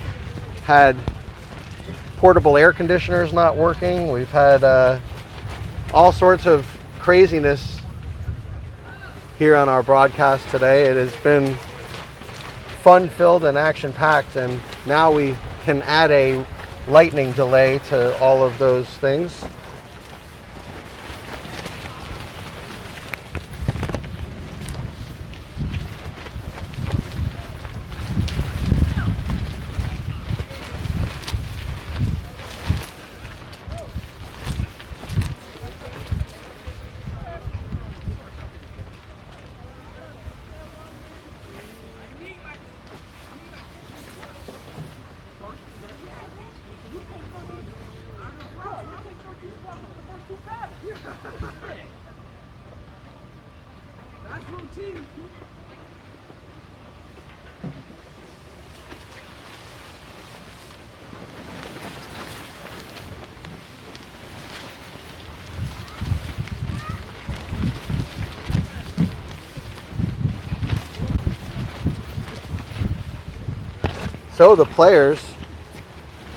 had portable air conditioners not working. We've had all sorts of craziness here on our broadcast today. It has been fun-filled and action-packed, and now we can add a lightning delay to all of those things. So the players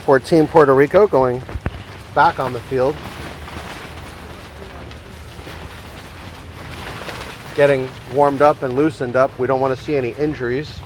for Team Puerto Rico going back on the field, getting warmed up and loosened up. We don't want to see any injuries.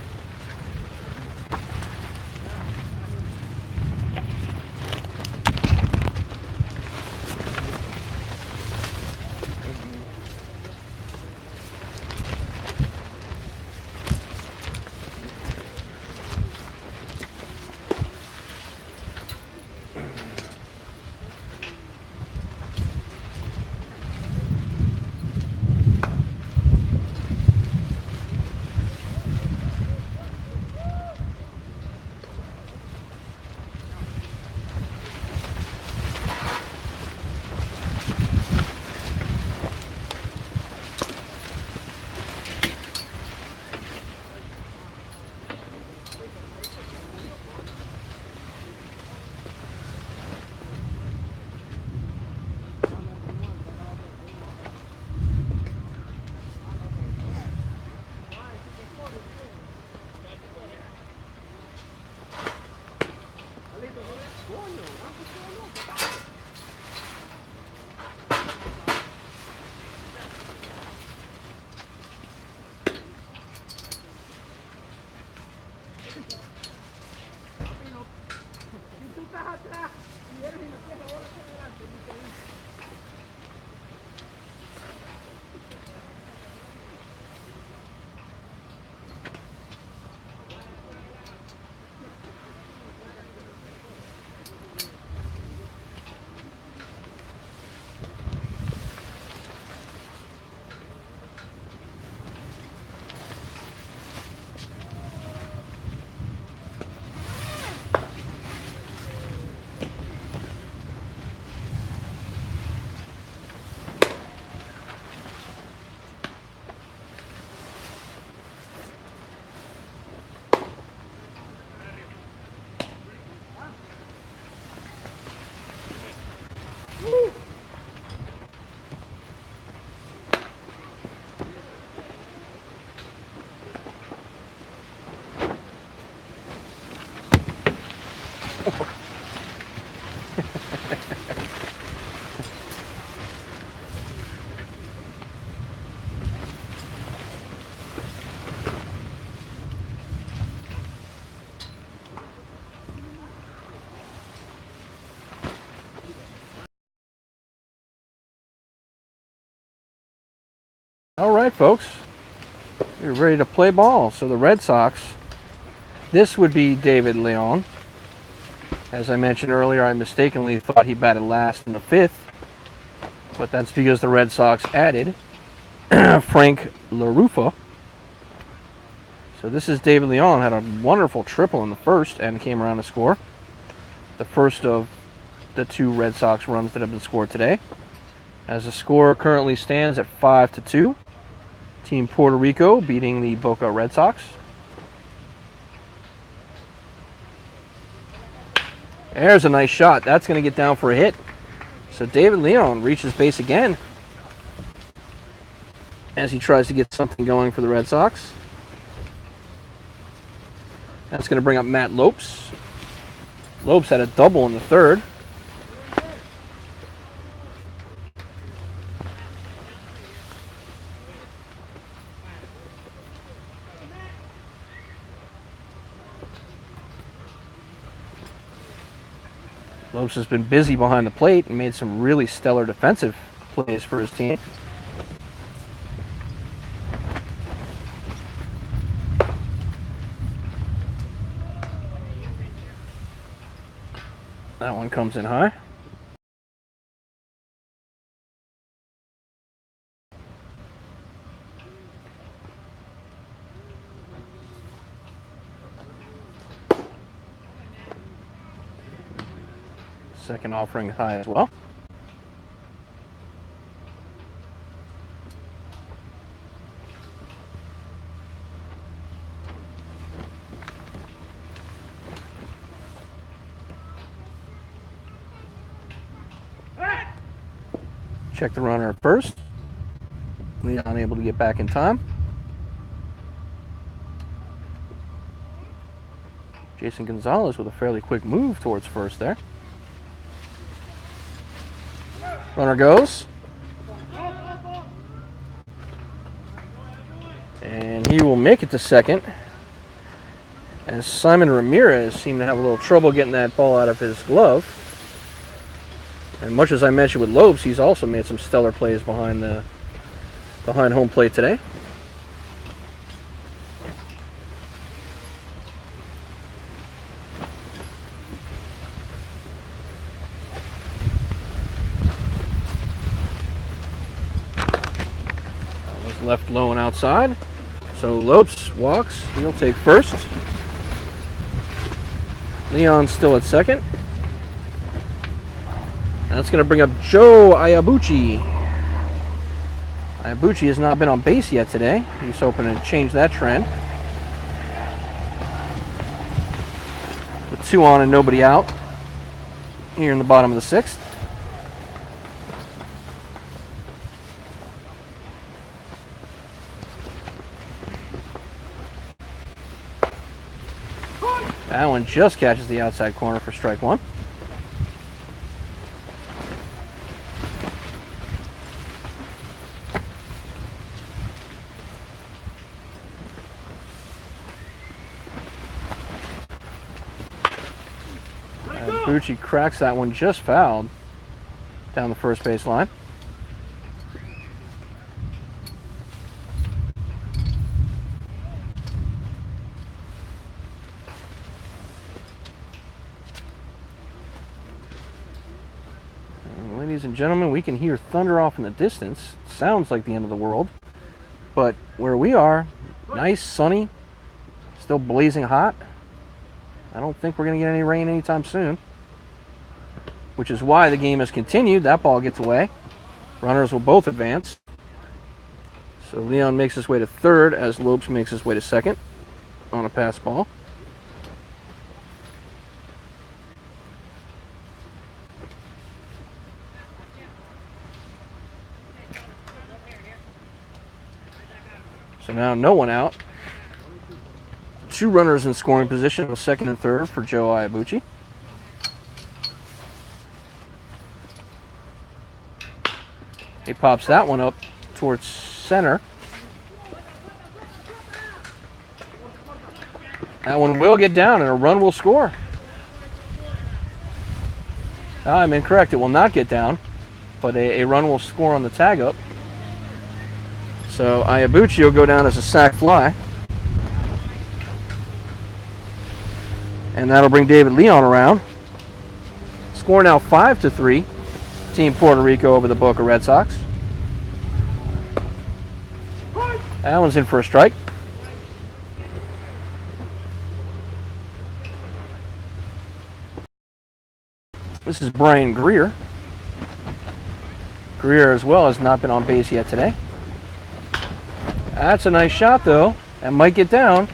All right, folks, we're ready to play ball. So the Red Sox, this would be David Leon. As I mentioned earlier, I mistakenly thought he batted last in the fifth, but that's because the Red Sox added Frank LaRufa. So this is David Leon, had a wonderful triple in the first and came around to score. The first of the two Red Sox runs that have been scored today. As the score currently stands at 5-2. Team Puerto Rico beating the Boca Red Sox. There's a nice shot. That's going to get down for a hit. So David Leon reaches base again as he tries to get something going for the Red Sox. That's going to bring up Matt Lopes. Lopes had a double in the third. Lopes has been busy behind the plate and made some really stellar defensive plays for his team. That one comes in high. Second offering high as well. Check the runner at first. Leon unable to get back in time. Jason Gonzalez with a fairly quick move towards first there. Runner goes. And he will make it to second, as Simon Ramirez seemed to have a little trouble getting that ball out of his glove. And much as I mentioned with Lopes, he's also made some stellar plays behind home plate today. Was left low and outside. So Lopes walks. He'll take first. Leon's still at second. That's going to bring up Joe Iabuchi. Iabuchi has not been on base yet today. He's hoping to change that trend. With 2 on and nobody out here in the bottom of the 6th. That one just catches the outside corner for strike 1. Bucci cracks that one just fouled down the first base line. And ladies and gentlemen, we can hear thunder off in the distance. Sounds like the end of the world. But where we are, nice, sunny, still blazing hot. I don't think we're going to get any rain anytime soon, which is why the game has continued. That ball gets away. Runners will both advance. So Leon makes his way to third as Lopes makes his way to second on a pass ball. So now no one out. 2 runners in scoring position, second and third for Joe Iabuchi. He pops that one up towards center. That one will get down and a run will score. I'm incorrect. It will not get down, but a run will score on the tag up. So Iabuchi will go down as a sac fly. And that'll bring David Leon around. Score now 5-3. Team Puerto Rico over the Boca Red Sox. That one's in for a strike. This is Brian Greer. Greer as well has not been on base yet today. That's a nice shot though. That might get down.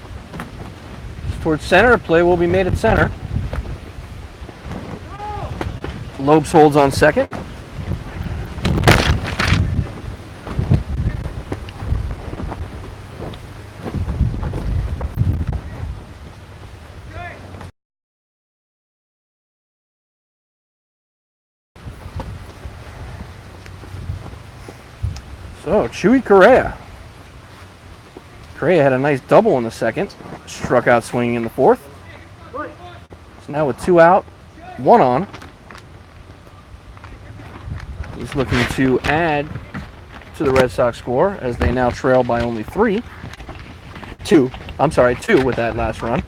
Towards center, play will be made at center. Lopes holds on second. So, Chewy Correa. Correa had a nice double in the second. Struck out swinging in the fourth. So now with 2 out, 1 on. He's looking to add to the Red Sox score as they now trail by only 2 with that last run.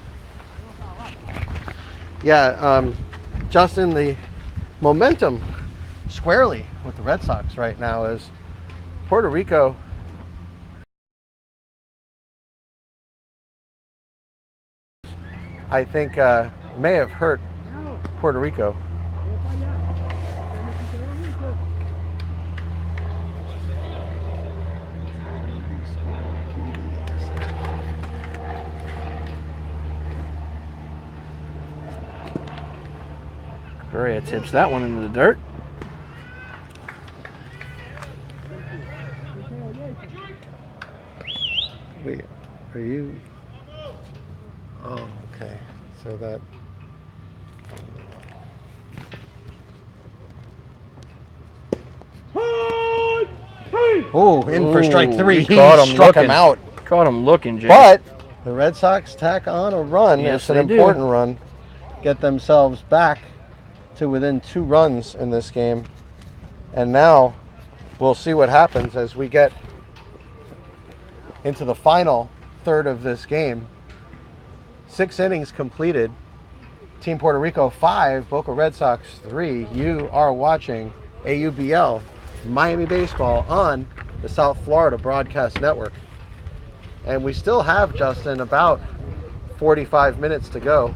Yeah, Justin, the momentum squarely with the Red Sox right now is Puerto Rico I think may have hurt Puerto Rico. Correa tips that one into the dirt. Wait, are you? Oh, okay. So that. Oh, in for strike three. He caught him struck looking. him out. Caught him looking, Jay. But the Red Sox tack on a run. Yes, It's an they do. important run. Get themselves back to within 2 runs in this game. And now we'll see what happens as we get into the final third of this game. 6 innings completed. Team Puerto Rico 5, Boca Red Sox 3. You are watching AUBL Miami Baseball on the South Florida Broadcast Network. And we still have, Justin, about 45 minutes to go.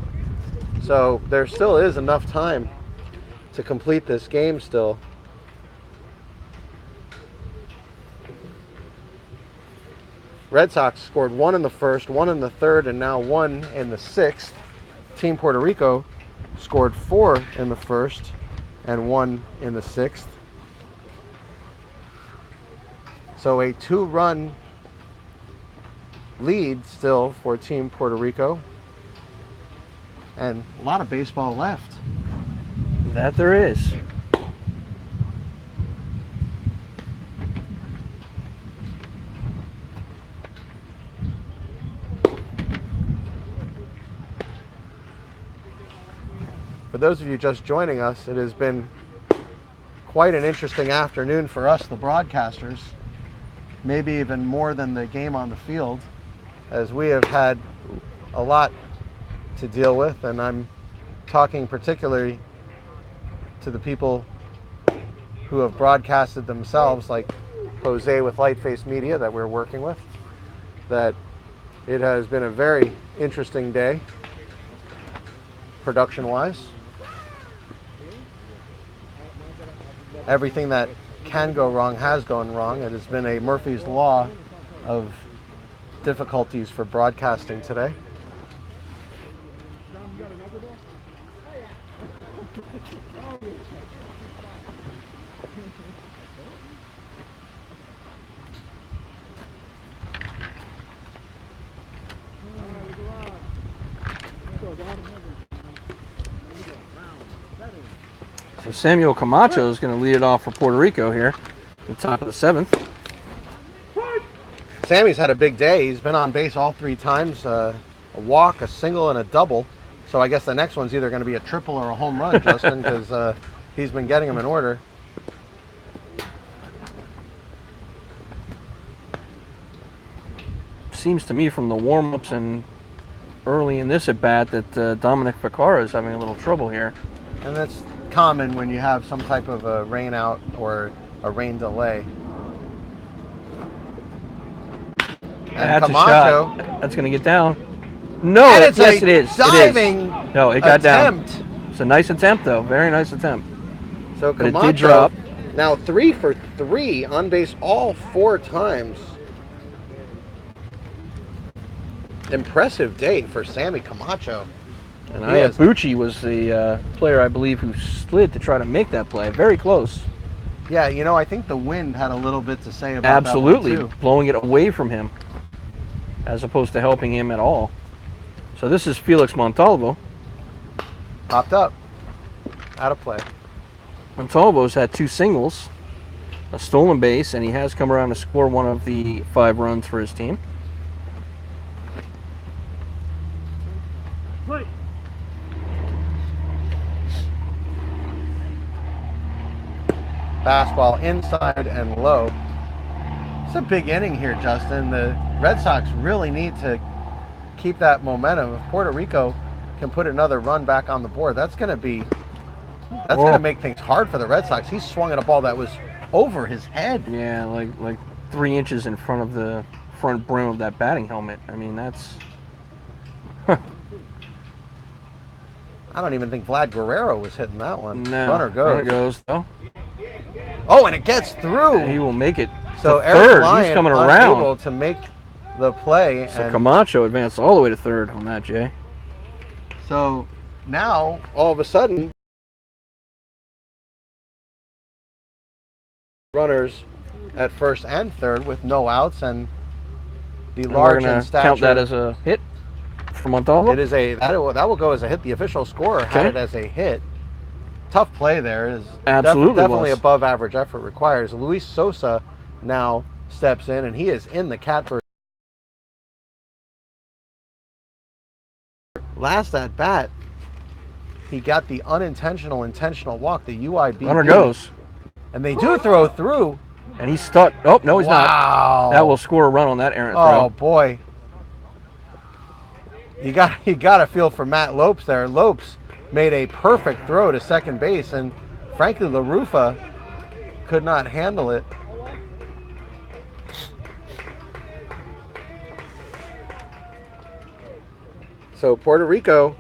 So there still is enough time to complete this game still. Red Sox scored 1 in the first, 1 in the third, and now 1 in the sixth. Team Puerto Rico scored 4 in the first and 1 in the sixth. So a 2-run lead still for Team Puerto Rico. And a lot of baseball left. That there is. For those of you just joining us, it has been quite an interesting afternoon for us, the broadcasters. Maybe even more than the game on the field, as we have had a lot to deal with, and I'm talking particularly to the people who have broadcasted themselves, like Jose with Lightface Media that we're working with, that it has been a very interesting day production-wise. Everything that can go wrong has gone wrong. It has been a Murphy's Law of difficulties for broadcasting today. So Samuel Camacho is going to lead it off for Puerto Rico here at the top of the 7th. Sammy's had a big day. He's been on base all 3 times, a walk, a single, and a double. So I guess the next one's either going to be a triple or a home run, Justin, because he's been getting them in order. Seems to me from the warm-ups and early in this at-bat that Dominic Ficarra is having a little trouble here. And that's common when you have some type of a rain out or a rain delay. And That's Camacho, a shot. That's going to get down. No, and yes, it is. diving It is. No, it got attempt. down. It's a nice attempt, though. Very nice attempt. So But it Camacho did drop. now 3 for 3 on base all 4 times. Impressive day for Sammy Camacho. And He has- Bucci was the player, I believe, who slid to try to make that play. Very close. Yeah, you know, I think the wind had a little bit to say about Absolutely. that one too. Blowing it away from him as opposed to helping him at all. So this is Felix Montalvo. Popped up. Out of play. Montalvo's had 2 singles, a stolen base, and he has come around to score 1 of the 5 runs for his team. Fastball inside and low. It's a big inning here, Justin. The Red Sox really need to keep that momentum. If Puerto Rico can put another run back on the board, that's going to make things hard for the Red Sox. He swung at a ball that was over his head. Yeah, like 3 inches in front of the front brim of that batting helmet. I mean, that's... I don't even think Vlad Guerrero was hitting that one. No. Runner goes. though. Oh, and it gets through. He will make it So to Eric third. Lyon He's coming unable around. to make the play. So and Camacho advanced all the way to third on that, Jay. so now, all of a sudden, runners at first and third with no outs, and the And large we're in going to count that stature as a hit for Montalvo? It is that will go as a hit. The official scorer had Okay. it as a hit. Tough play there. Is Absolutely definitely was. above average effort requires. Luis Sosa now steps in, and he is in the catbird. Last at bat, he got the intentional walk, the UIB. Runner goes. And they do throw through. And he's stuck. Oh, no, he's not. Wow. That will score a run on that errant Oh throw. boy. You got to feel for Matt Lopes there. Lopes made a perfect throw to second base, and frankly, LaRufa could not handle it. So Puerto Rico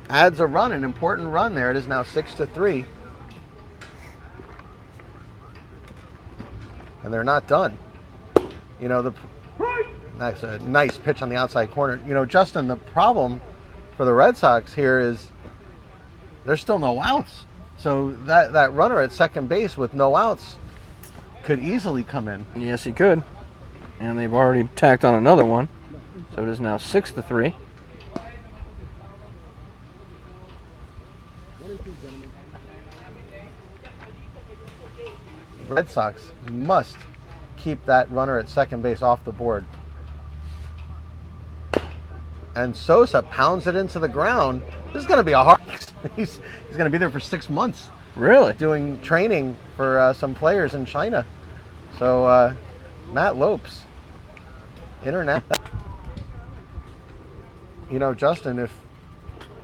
adds a run, an important run there. It is now 6-3. And they're not done. You know, that's a nice pitch on the outside corner. You know, Justin, the problem for the Red Sox here is there's still no outs. So that runner at second base with no outs could easily come in. Yes, he could. And they've already tacked on another one. So it is now 6-3. Red Sox must keep that runner at second base off the board. And Sosa pounds it into the ground. This is going to be a hard. He's going to be there for 6 months. Really? Doing training for some players in China. So Matt Lopes, internet. You know, Justin,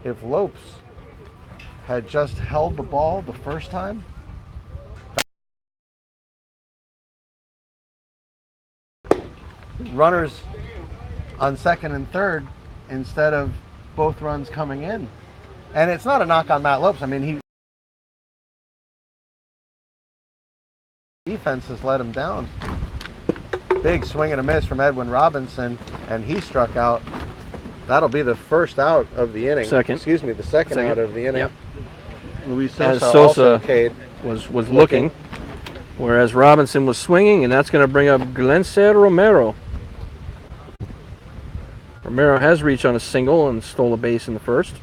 if Lopes had just held the ball the first time, runners on second and third instead of both runs coming in. And it's not a knock on Matt Lopes. I mean, defense has let him down. Big swing and a miss from Edwin Robinson, and he struck out. That'll be the first out of the inning. The second out of the inning. Yep. Luis As Sosa, Sosa also was looking, whereas Robinson was swinging, and that's going to bring up Glencer Romero. Romero has reached on a single and stole a base in the first.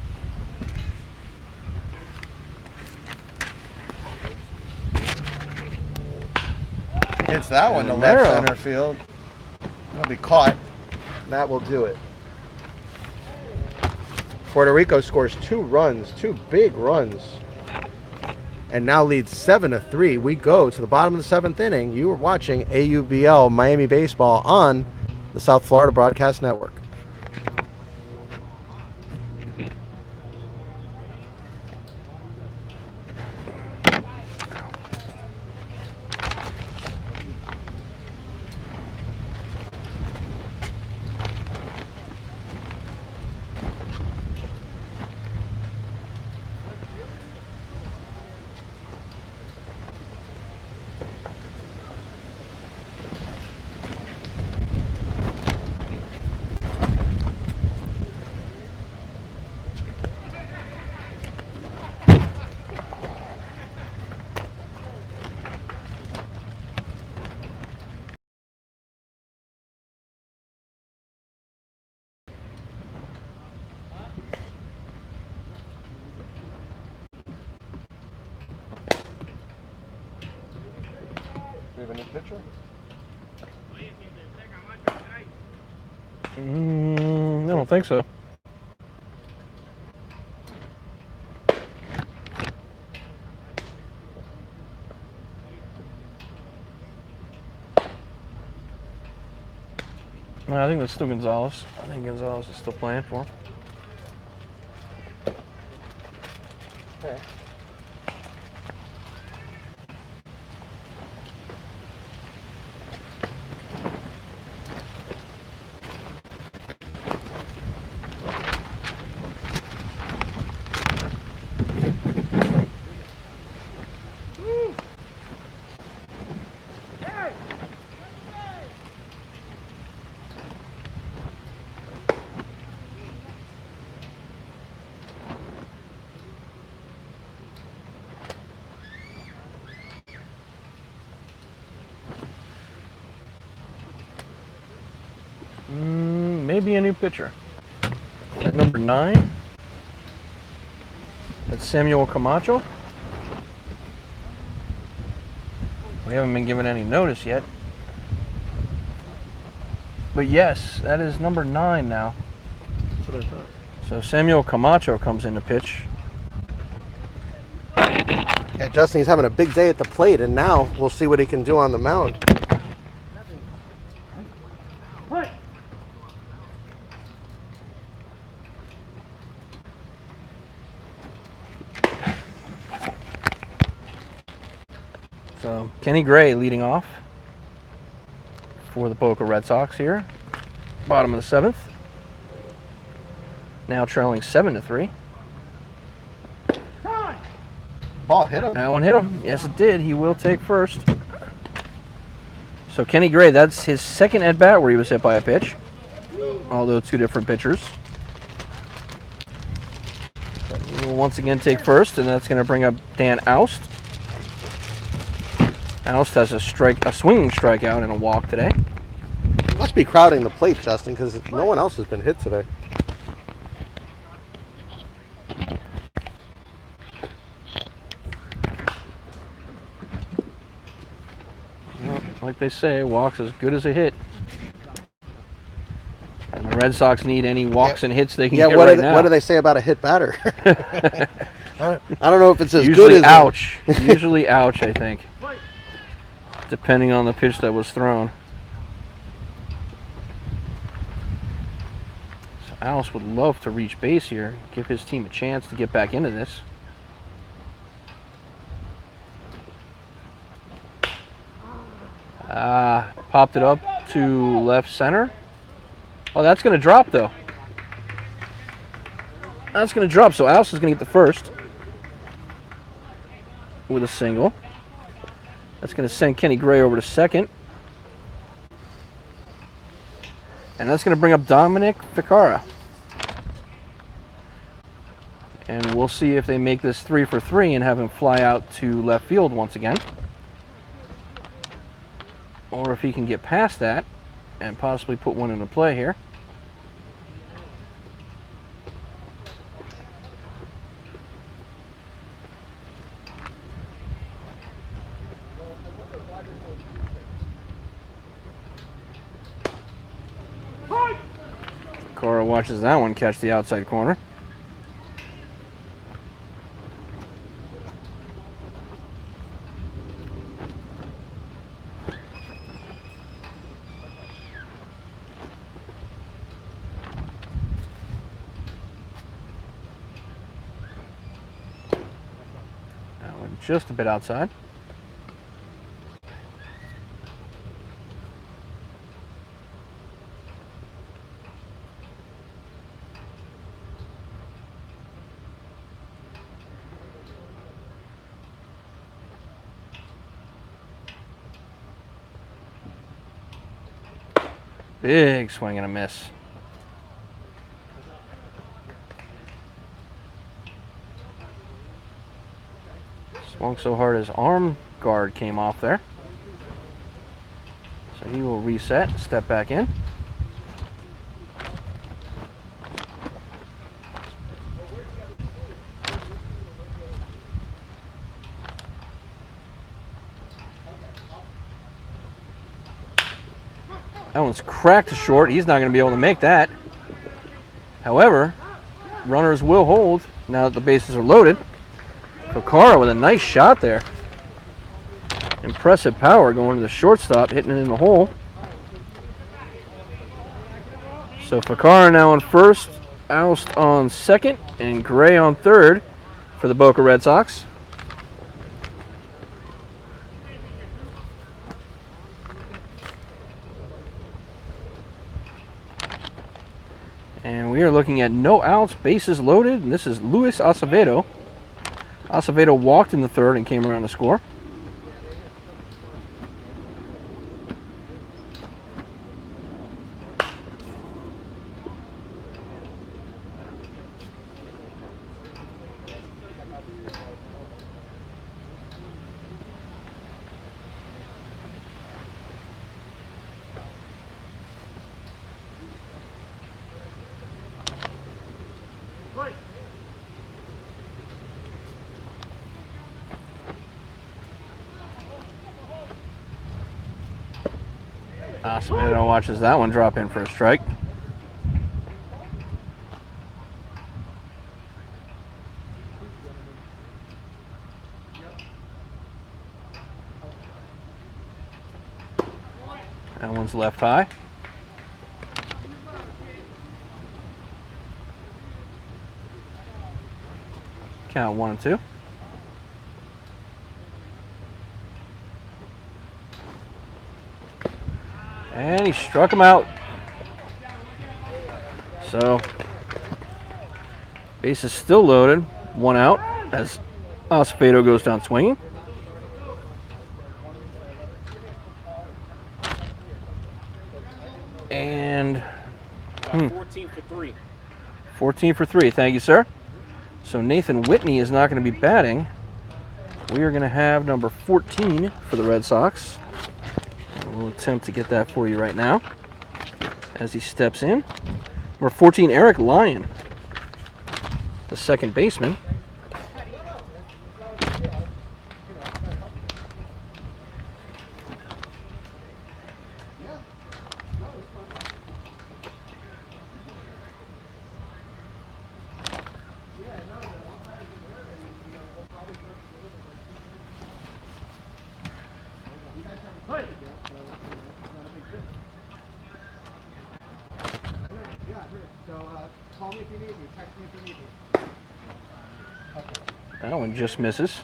Hits that one to Romero. left center field. That'll be caught. That will do it. Puerto Rico scores 2 runs, 2 big runs, and now leads 7-3. We go to the bottom of the 7th inning. You are watching AUBL Miami Baseball on the South Florida Broadcast Network. Do we have a new pitcher? I don't think so. No, I think that's still Gonzalez. I think Gonzalez is still playing for him. Okay. Maybe a new pitcher. number 9. That's Samuel Camacho. We haven't been given any notice yet. But yes, that is number 9 now. That's what I thought. So Samuel Camacho comes in to pitch. Yeah, Justin, he's having a big day at the plate, and now we'll see what he can do on the mound. So Kenny Gray leading off for the Boca Red Sox here. Bottom of the 7th. Now trailing 7-3. Ball hit him. That one hit him. Yes, it did. He will take first. So Kenny Gray, that's his second at-bat where he was hit by a pitch. Although 2 different pitchers. He will once again take first, and that's going to bring up Dan Oust. Oust has a swinging strikeout and a walk today. Must be crowding the plate, Justin, because no one else has been hit today. Well, like they say, walk's as good as a hit. And the Red Sox need any walks and hits they can get right now. What do they say about a hit batter? I don't know if it's as Usually good as ouch. Usually ouch, I think. Depending on the pitch that was thrown. So Alice would love to reach base here, give his team a chance to get back into this. Popped it up to left center. Oh, that's going to drop, though. That's going to drop, so Alice is going to get the first with a single. That's going to send Kenny Gray over to second. And that's going to bring up Dominic Ficara. And we'll see if they make this 3 for 3 and have him fly out to left field once again. Or if he can get past that and possibly put one into play here. Cora watches that one catch the outside corner. That one just a bit outside. Big swing and a miss. Swung so hard his arm guard came off there. So he will reset, step back in. That one's cracked to short. He's not going to be able to make that. However, runners will hold now that the bases are loaded. Ficara with a nice shot there. Impressive power going to the shortstop, hitting it in the hole. So Ficara now on first, Oust on second, and Gray on third for the Boca Red Sox. And we are looking at no outs, bases loaded, and this is Luis Acevedo. Acevedo walked in the third and came around to score. Acevedo watches that one drop in for a strike. That one's left high. Count 1 and 2. And he struck him out. So, base is still loaded. 1 out as Acevedo goes down swinging. And 14 for 3. 14 for 3. Thank you, sir. So Nathan Whitney is not going to be batting. We are going to have number 14 for the Red Sox. We'll attempt to get that for you right now as he steps in. Number 14, Eric Lyon, the second baseman. Call me if you need me. Text me if you need me. That one just misses.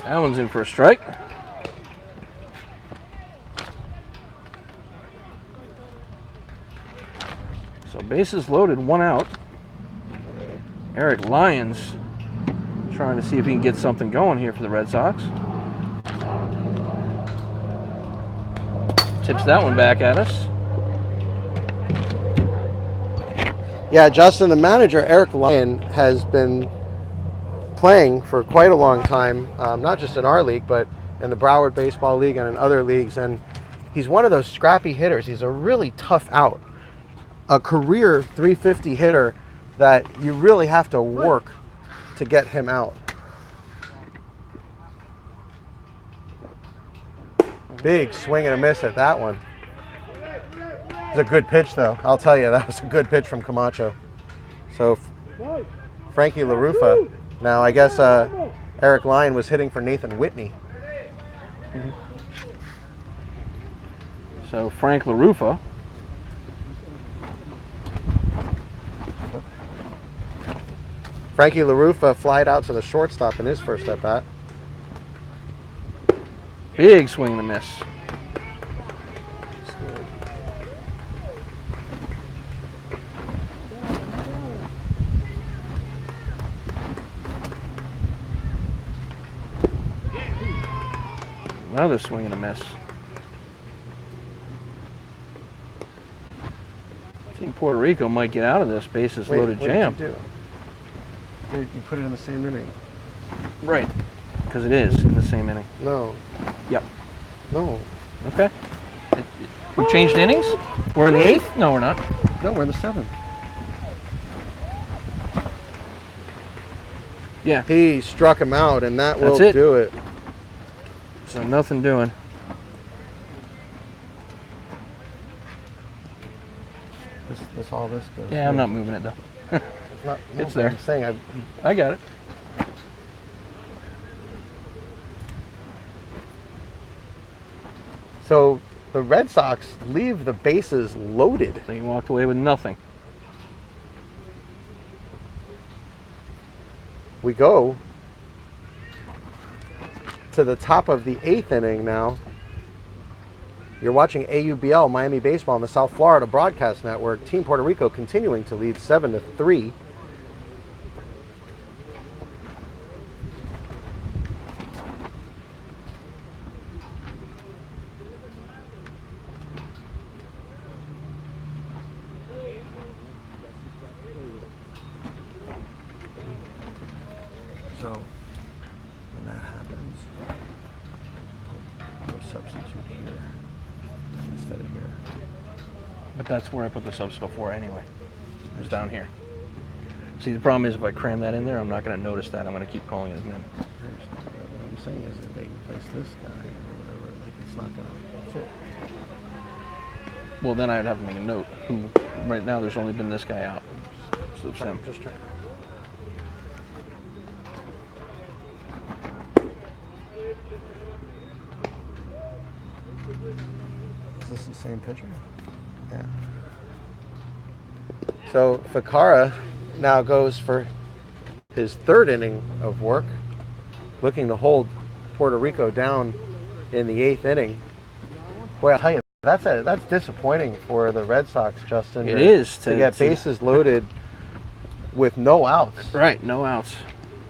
That one's in for a strike. So bases loaded, 1 out. Eric Lyons trying to see if he can get something going here for the Red Sox. Tips that one back at us. Yeah, Justin, the manager, Eric Lyon, has been playing for quite a long time, not just in our league, but in the Broward Baseball League and in other leagues. And he's one of those scrappy hitters. He's a really tough out, a career 350 hitter that you really have to work to get him out. Big swing and a miss at that one. It's a good pitch, though. I'll tell you, that was a good pitch from Camacho. So Frankie LaRufa. Now, I guess Eric Lyon was hitting for Nathan Whitney. So Frank LaRufa. Frankie LaRufa flied out to the shortstop in his first at bat. Big swing and a miss. Another swing and a miss. I think Puerto Rico might get out of this bases loaded jam. What did you do? You put it in the same inning. Right, because it is in the same inning. No. Yep. No. Okay. We changed innings? We're in the 8th? No, we're not. No, we're in the 7th. Yeah. He struck him out, and that will That's it. do it. So nothing doing. This all this goes. Yeah, I'm not moving it though. It's there. I'm saying I got it. So the Red Sox leave the bases loaded. So you walked away with nothing. We go to the top of the 8th inning now. You're watching AUBL Miami Baseball on the South Florida Broadcast Network. Team Puerto Rico continuing to lead 7-3. So when that happens, we'll substitute here instead of here. But that's where I put the subs before anyway. It was down here. See, the problem is if I cram that in there, I'm not going to notice that. I'm going to keep calling it min. What I'm saying is that they replace this guy or whatever, like it's not going to fit. Well, then I'd have to make a note. Who, right now, there's only been this guy out. So it's him. Just try. Is this the same picture? Yeah. So Ficarra now goes for his third inning of work, looking to hold Puerto Rico down in the 8th inning. Boy, I'll tell you, that's disappointing for the Red Sox, Justin. It is to get bases loaded with no outs. Right, no outs.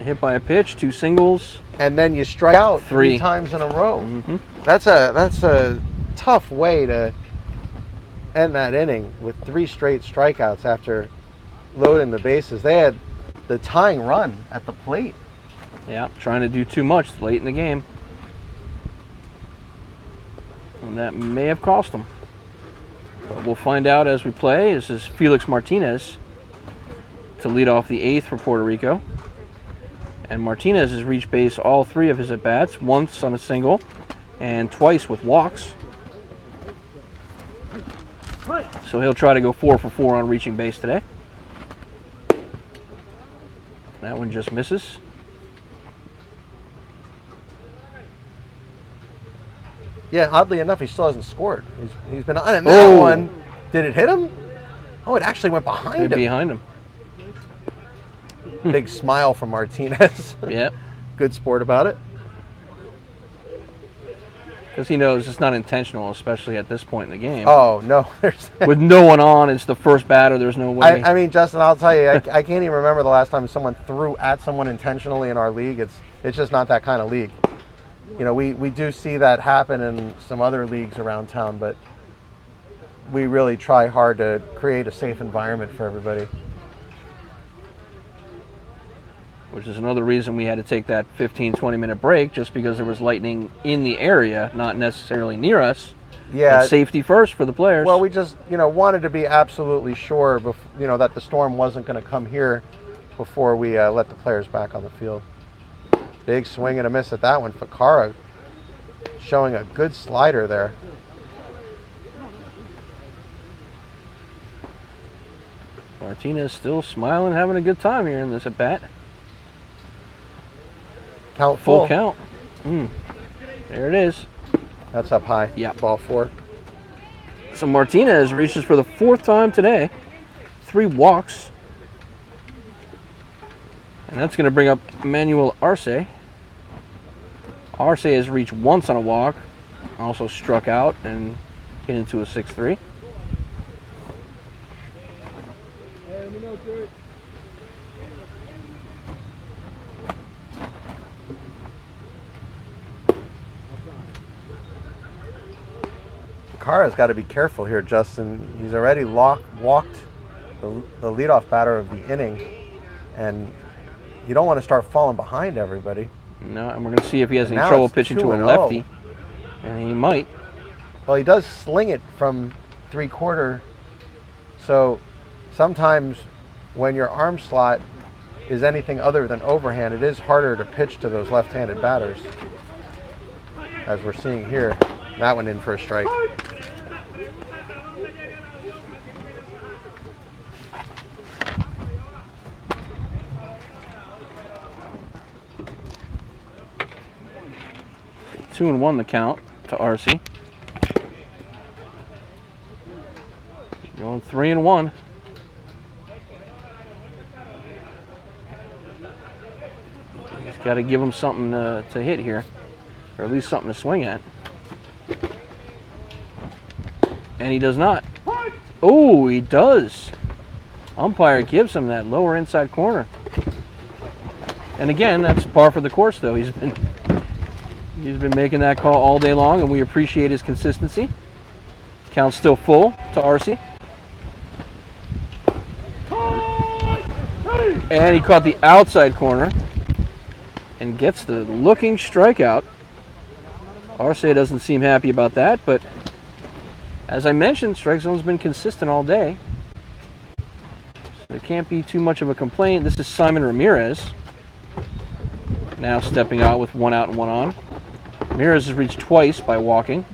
Hit by a pitch, 2 singles. And then you strike out 3 3 times in a row. Mm-hmm. That's a tough way to end that inning with 3 straight strikeouts after loading the bases. They had the tying run at the plate. Yeah, trying to do too much late in the game. And that may have cost them. But we'll find out as we play. This is Felix Martinez to lead off the 8th for Puerto Rico. And Martinez has reached base all 3 of his at-bats, once on a single and twice with walks. So he'll try to go 4 for 4 on reaching base today. That one just misses. Yeah, oddly enough, he still hasn't scored. He's been on. And that one, did it hit him? Oh, it actually went behind him. Behind him. Big smile from Martinez. Yep. Good sport about it. Because he knows it's not intentional, especially at this point in the game. Oh, no. With no one on, it's the first batter. There's no way. I mean, Justin, I'll tell you, I can't even remember the last time someone threw at someone intentionally in our league. It's just not that kind of league. You know, we do see that happen in some other leagues around town, but we really try hard to create a safe environment for everybody. Which is another reason we had to take that 15-20 minute break, just because there was lightning in the area, not necessarily near us. Yeah. And safety first for the players. Well, we just, wanted to be absolutely sure, that the storm wasn't going to come here before we let the players back on the field. Big swing and a miss at that one. Ficarra showing a good slider there. Martinez still smiling, having a good time here in this at bat. Count Full count. There it is. That's up high. Yeah. Ball 4. So Martinez reaches for the 4th time today. 3 walks. And that's going to bring up Emmanuel Arce. Arce has reached once on a walk. Also struck out and hit into a 6-3. Ficarra's got to be careful here, Justin. He's already walked the leadoff batter of the inning, and you don't want to start falling behind everybody. No, and we're going to see if he has any Now trouble it's pitching to a 2-0. lefty. And he might. Well, he does sling it from 3/4. So sometimes when your arm slot is anything other than overhand, it is harder to pitch to those left-handed batters, as we're seeing here. That one in for a strike. Two and 1 the count to Arce. Going 3-1. He's got to give him something to hit here, or at least something to swing at. And he does not. Oh, he does. Umpire gives him that lower inside corner. And again, that's par for the course, though. He's been making that call all day long, and we appreciate his consistency. Count's still full to Arce. And he caught the outside corner and gets the looking strikeout. Arce doesn't seem happy about that, but As I mentioned, strike zone's been consistent all day. So there can't be too much of a complaint. This is Simon Ramirez. Now stepping out with 1 out and 1 on. Ramirez has reached twice by walking.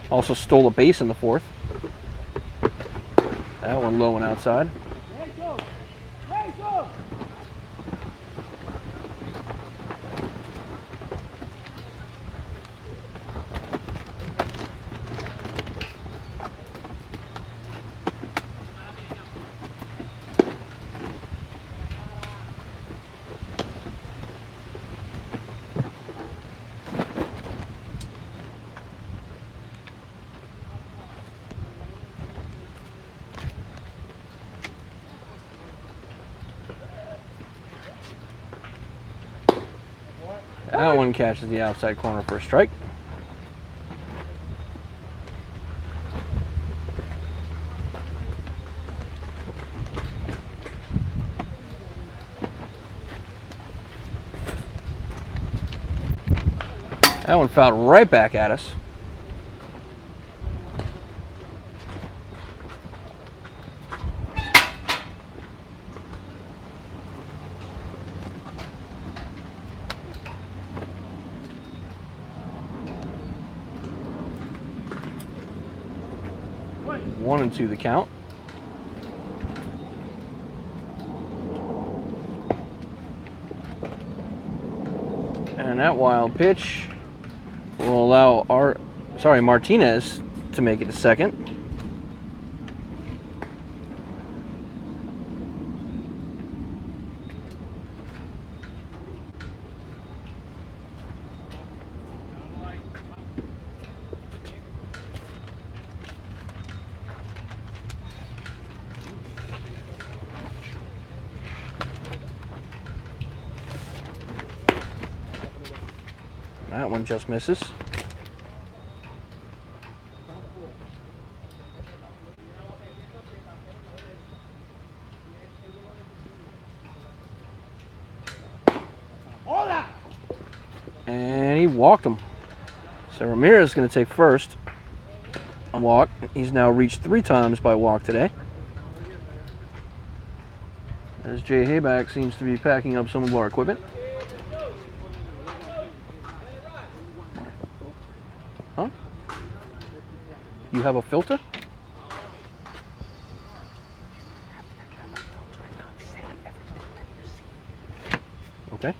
Also stole a base in the 4th. That one low and outside. That one catches the outside corner for a strike. That one fouled right back at us. One and 2 the count. And that wild pitch will allow Martinez to make it to second. That one just misses. And he walked him. So Ramirez is going to take first. A walk. He's now reached 3 times by walk today. As Jay Hayback seems to be packing up some of our equipment. Huh? You have a filter? Okay.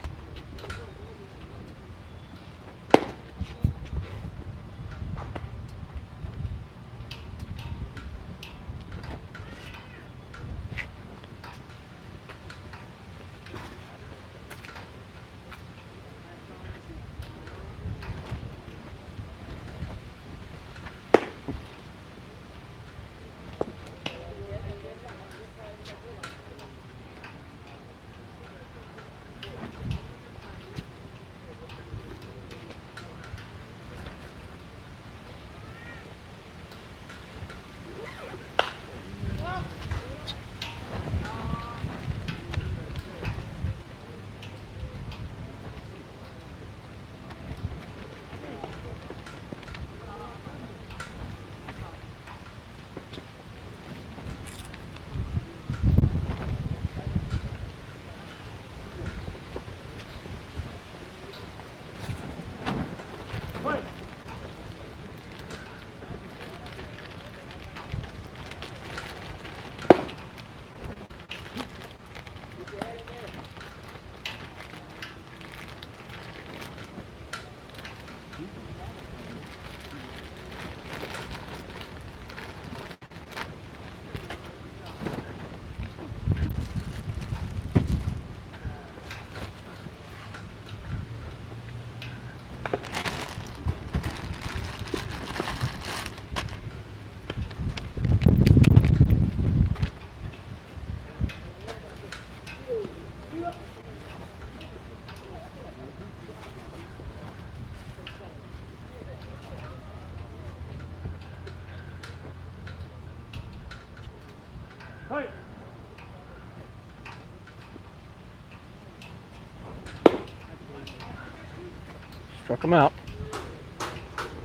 Struck him out.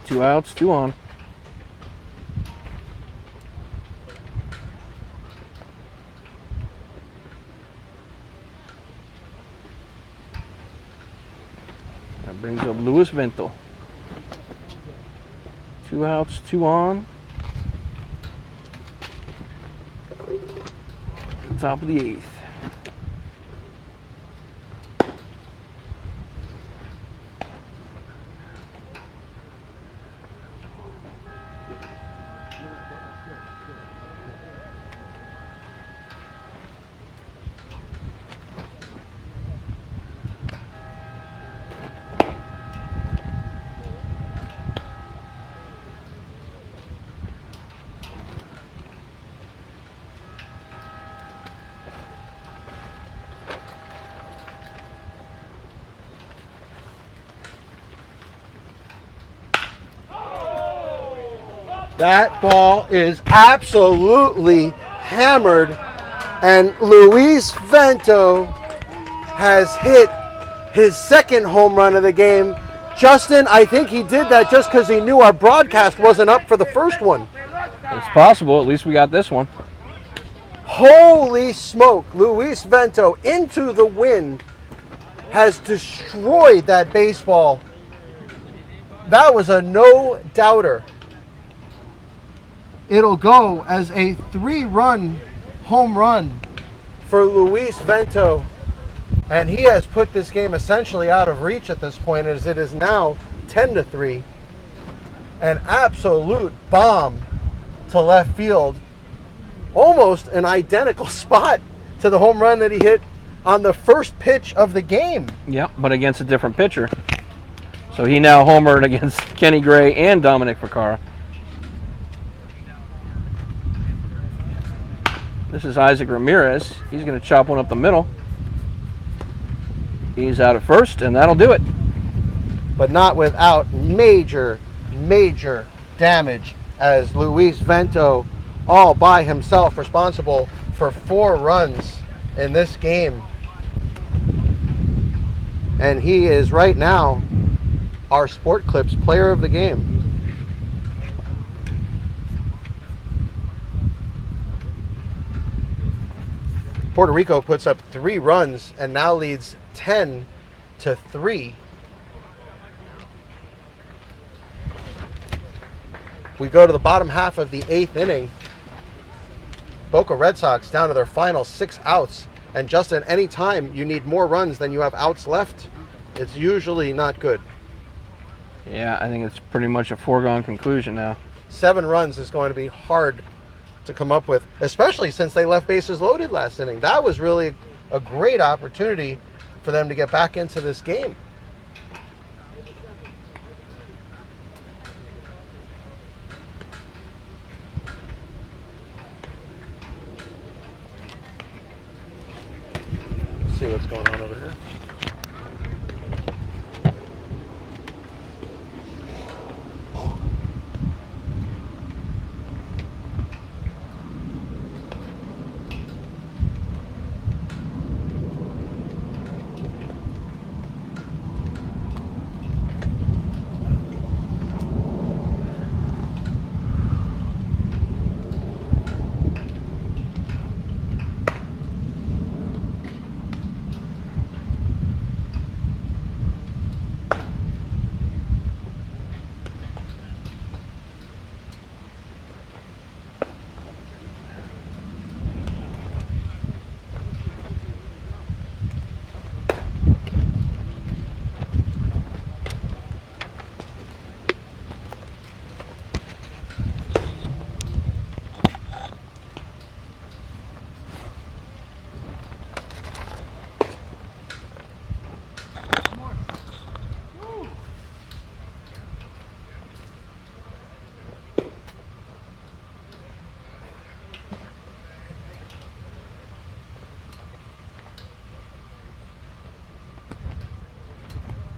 2 outs, 2 on. That brings up Luis Vento. 2 outs, 2 on. Top of the 8th. That ball is absolutely hammered, and Luis Vento has hit his second home run of the game. Justin, I think he did that just because he knew our broadcast wasn't up for the first one. It's possible. At least we got this one. Holy smoke, Luis Vento into the wind has destroyed that baseball. That was a no-doubter. It'll go as a 3-run home run for Luis Vento. And he has put this game essentially out of reach at this point, as it is now 10-3. An absolute bomb to left field. Almost an identical spot to the home run that he hit on the first pitch of the game. Yep, but against a different pitcher. So he now homered against Kenny Gray and Dominic Vaccaro. This is Isaac Ramirez. He's going to chop one up the middle. He's out at first, and that'll do it. But not without major, major damage, as Luis Vento, all by himself, responsible for 4 runs in this game. And he is right now our Sport Clips player of the game. Puerto Rico puts up 3 runs and now leads 10-3. We go to the bottom half of the 8th inning. Boca Red Sox down to their final 6 outs. And Justin, anytime you need more runs than you have outs left, it's usually not good. Yeah, I think it's pretty much a foregone conclusion now. 7 runs is going to be hard to come up with, especially since they left bases loaded last inning. That was really a great opportunity for them to get back into this game. Let's see what's going on over here.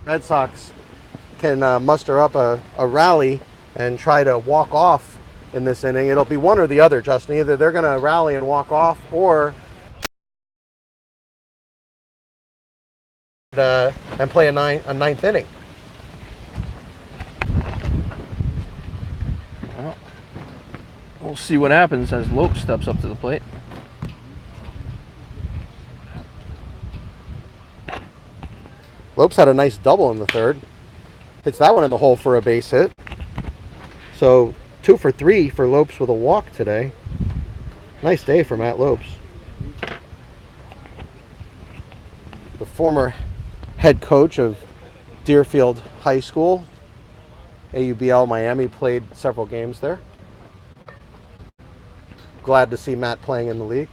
Red Sox can muster up a rally and try to walk off in this inning. It'll be one or the other, Justin. Either they're going to rally and walk off, or and play a ninth inning. Well, we'll see what happens as Lope steps up to the plate. Lopes had a nice double in the third. Hits that one in the hole for a base hit. So 2 for 3 for Lopes with a walk today. Nice day for Matt Lopes. The former head coach of Deerfield High School, AUBL Miami, played several games there. Glad to see Matt playing in the league.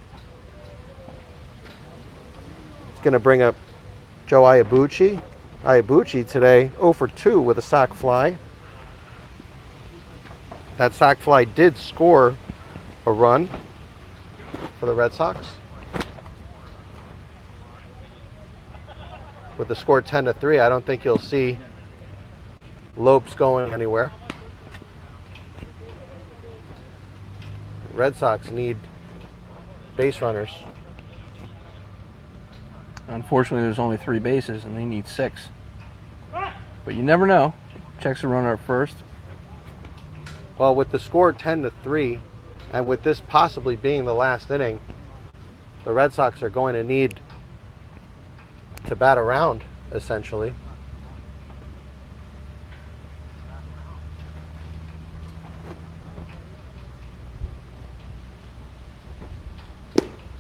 He's going to bring up Joe Iabuchi. Iabuchi today 0 for 2 with a sac fly. That sac fly did score a run for the Red Sox. With the score 10-3, I don't think you'll see Lopes going anywhere. Red Sox need base runners. Unfortunately, there's only 3 bases, and they need 6. But you never know. Checks the runner at first. Well, with the score 10-3, and with this possibly being the last inning, the Red Sox are going to need to bat around, essentially.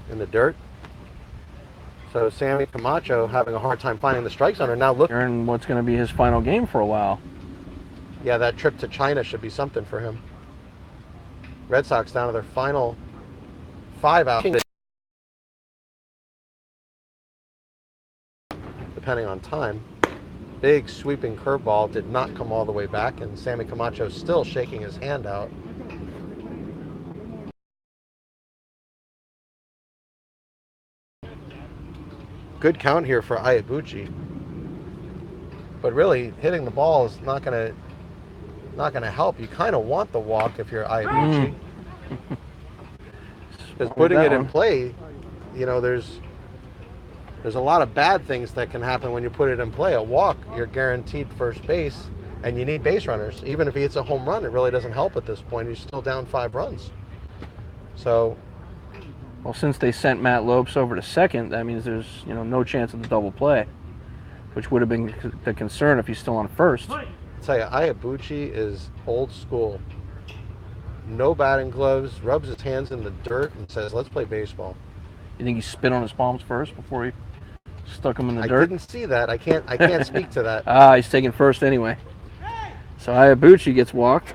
In the dirt. So Sammy Camacho having a hard time finding the strike zone. Now look, And what's going to be his final game for a while. yeah, that trip to China should be something for him. Red Sox down to their final 5 out, depending on time. Big sweeping curveball did not come all the way back, and Sammy Camacho still shaking his hand out. Good count here for Iabuchi, but really hitting the ball is not gonna help. You kind of want the walk if you're Iabuchi, because putting it in play, you know, there's a lot of bad things that can happen when you put it in play. A walk, you're guaranteed first base, and you need base runners. Even if he hits a home run, it really doesn't help at this point. He's still down 5 runs. So, Well, since they sent Matt Lopes over to second, that means there's no chance of the double play, which would have been the concern if he's still on first. I'll tell you, Iabuchi is old school. No batting gloves, rubs his hands in the dirt, and says, "Let's play baseball." You think he spit on his palms first before he stuck him in the I dirt? didn't see that. I can't speak to that. He's taking first anyway. So Iabuchi gets walked.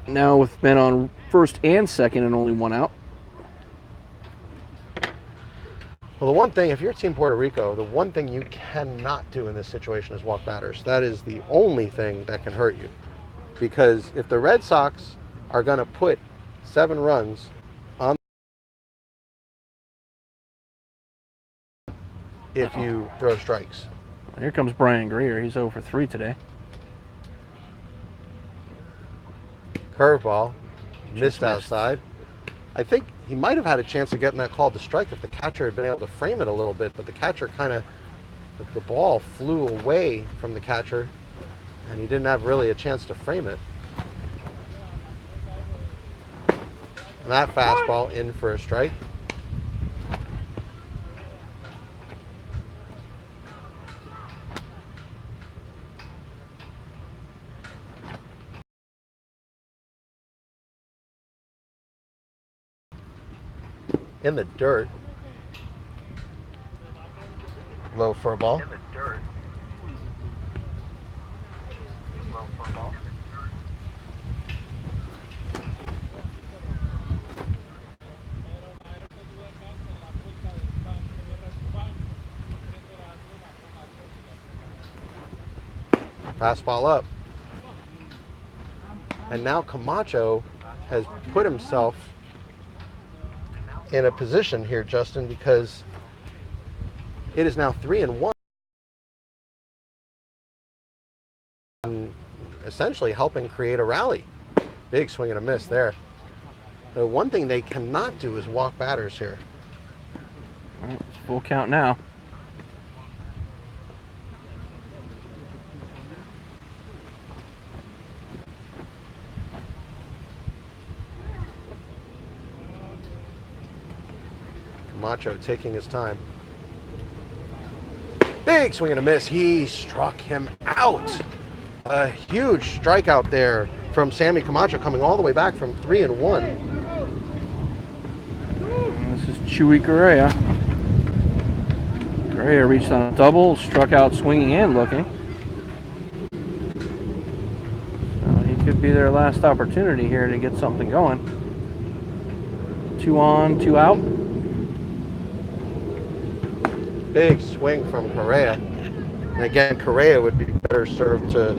Now with men on first and second and only 1 out. Well, the one thing, if you're Team Puerto Rico, the one thing you cannot do in this situation is walk batters. That is the only thing that can hurt you. Because if the Red Sox are going to put 7 runs on, if you throw strikes. Here comes Brian Greer. He's 0 for 3 today. Curveball, missed outside. I think he might have had a chance of getting that called to strike if the catcher had been able to frame it a little bit, but the catcher the ball flew away from the catcher, and he didn't have really a chance to frame it. And that fastball in for a strike. In the dirt. Low for a ball. Fastball up. And now Camacho has put himself in a position here, Justin, because it is now 3-1. And essentially helping create a rally. Big swing and a miss there. The one thing they cannot do is walk batters here. Well, it's full count now. Camacho taking his time. Big swing and a miss. He struck him out. A huge strikeout there from Sammy Camacho, coming all the way back from 3-1. And this is Chewy Correa. Correa reached on a double, struck out swinging and looking. So he could be their last opportunity here to get something going. 2 on, 2 out. Big swing from Correa. And again, Correa would be better served to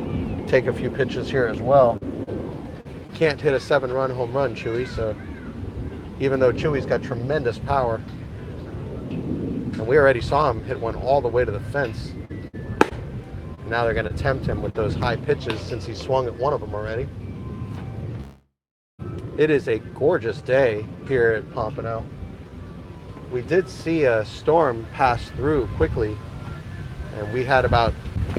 take a few pitches here as well. Can't hit a 7-run home run, Chewy, so even though Chewy's got tremendous power, and we already saw him hit one all the way to the fence. Now they're going to tempt him with those high pitches since he swung at one of them already. It is a gorgeous day here at Pompano. We did see a storm pass through quickly, and we had about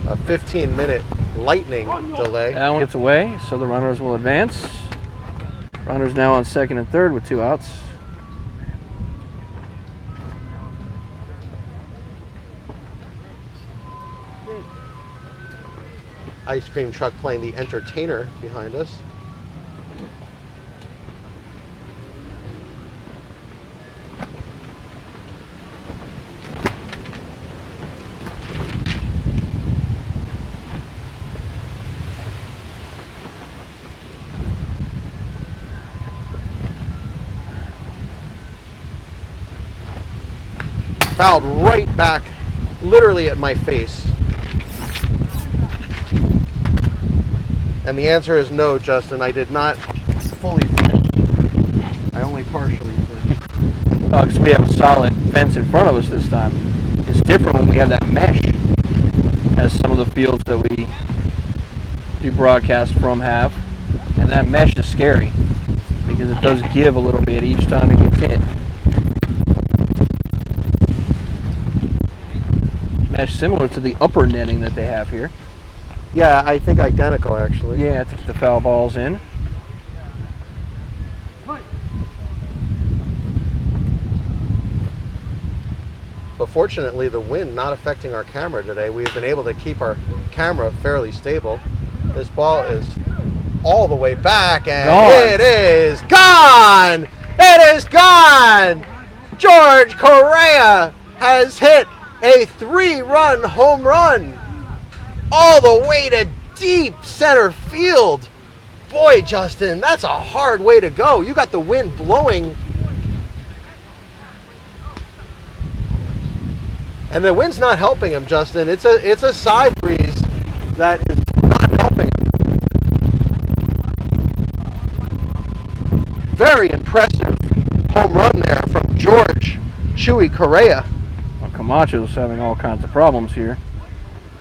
a 15-minute lightning delay. That one gets away, so the runners will advance. Runners now on second and third with 2 outs. Ice cream truck playing the entertainer behind us. Fouled right back, literally at my face. And the answer is no, Justin. I did not fully finish. I only partially finished. Oh, because we have a solid fence in front of us this time. It's different when we have that mesh, as some of the fields that we do broadcast from have. And that mesh is scary, because it does give a little bit each time it gets hit. Mesh similar to the upper netting that they have here. Yeah, I think identical, actually. Yeah, to keep the foul balls in. But fortunately, the wind not affecting our camera today. We've been able to keep our camera fairly stable. This ball is all the way back, and Gone. it is gone! It is gone! George Correa has hit a 3-run home run all the way to deep center field. Boy, Justin, that's a hard way to go. You got the wind blowing. And the wind's not helping him, Justin. It's a side breeze that is not helping him. Very impressive home run there from George Chewy Correa. Well, Camacho's having all kinds of problems here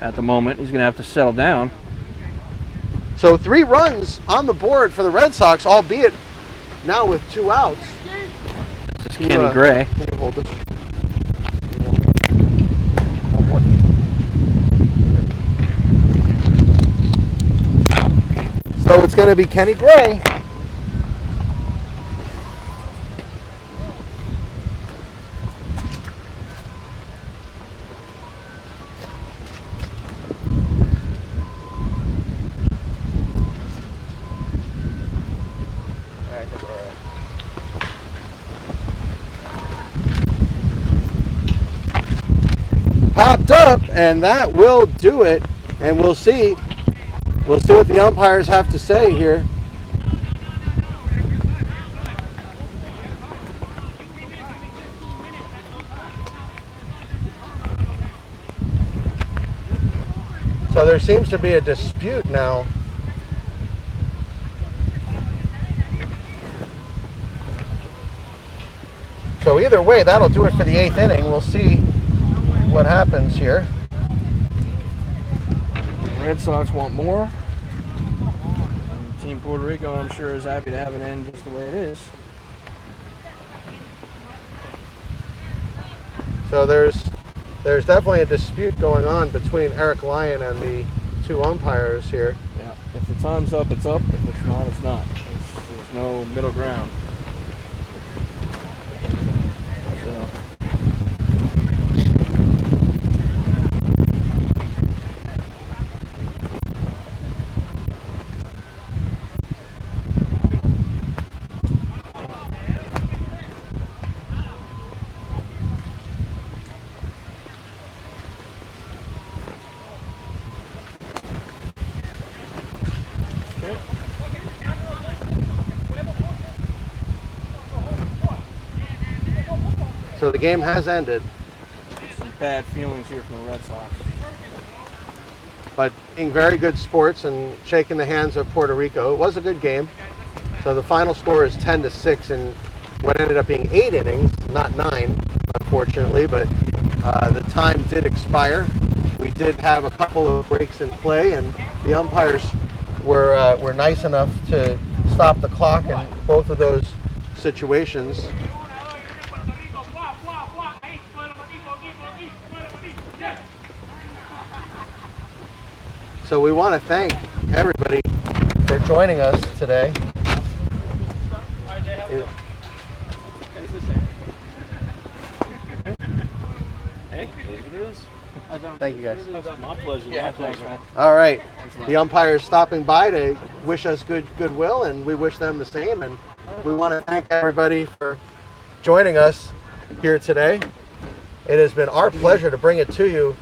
at the moment. He's going to have to settle down. So 3 runs on the board for the Red Sox, albeit now with 2 outs. This is Kenny Gray. Can you hold this? So it's going to be Kenny Gray. Popped up, and that will do it. And we'll see what the umpires have to say here. So there seems to be a dispute now. So either way, that'll do it for the 8th inning. We'll see what happens here. Red Sox want more. Team Puerto Rico, I'm sure, is happy to have it end just the way it is. So there's definitely a dispute going on between Eric Lyon and the 2 umpires here. Yeah. If the time's up, it's up. If it's not, it's not. There's no middle ground. So. So the game has ended, Some bad feelings here from the Red Sox. but being very good sports and shaking the hands of Puerto Rico, it was a good game. So the final score is 10-6 in what ended up being 8 innings, not 9, unfortunately, but the time did expire. We did have a couple of breaks in play, and the umpires were nice enough to stop the clock in both of those situations. So we want to thank everybody for joining us today. Hey, it is. Thank you guys. My pleasure. Yeah, thanks, man. All right, the umpires stopping by to wish us goodwill, and we wish them the same. And we want to thank everybody for joining us here today. It has been our pleasure to bring it to you.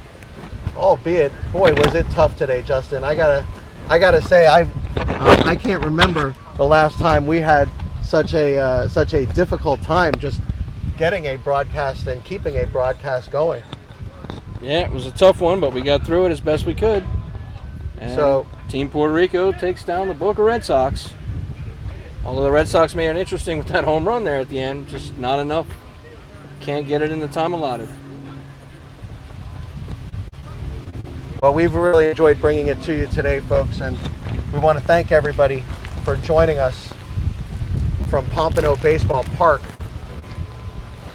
Albeit, boy, was it tough today, Justin. I gotta say, I can't remember the last time we had such a difficult time just getting a broadcast and keeping a broadcast going. Yeah, it was a tough one, but we got through it as best we could. And So Team Puerto Rico takes down the Boca Red Sox. Although the Red Sox made it interesting with that home run there at the end, just not enough. Can't get it in the time allotted. Well, we've really enjoyed bringing it to you today, folks, and we want to thank everybody for joining us from Pompano Baseball Park.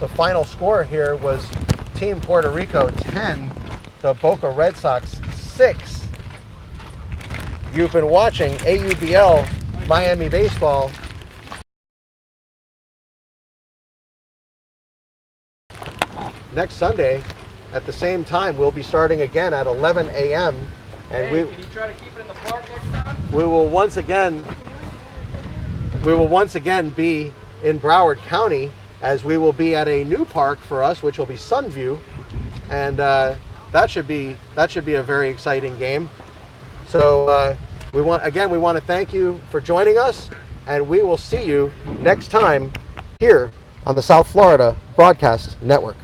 The final score here was Team Puerto Rico 10, the Boca Red Sox 6. You've been watching AUBL Miami Baseball. Next Sunday, at the same time, we'll be starting again at 11 a.m. And Can you try to keep it in the park next time? we will once again be in Broward County, as we will be at a new park for us, which will be Sunview, and that should be a very exciting game. So we want to thank you for joining us, and we will see you next time here on the South Florida Broadcast Network.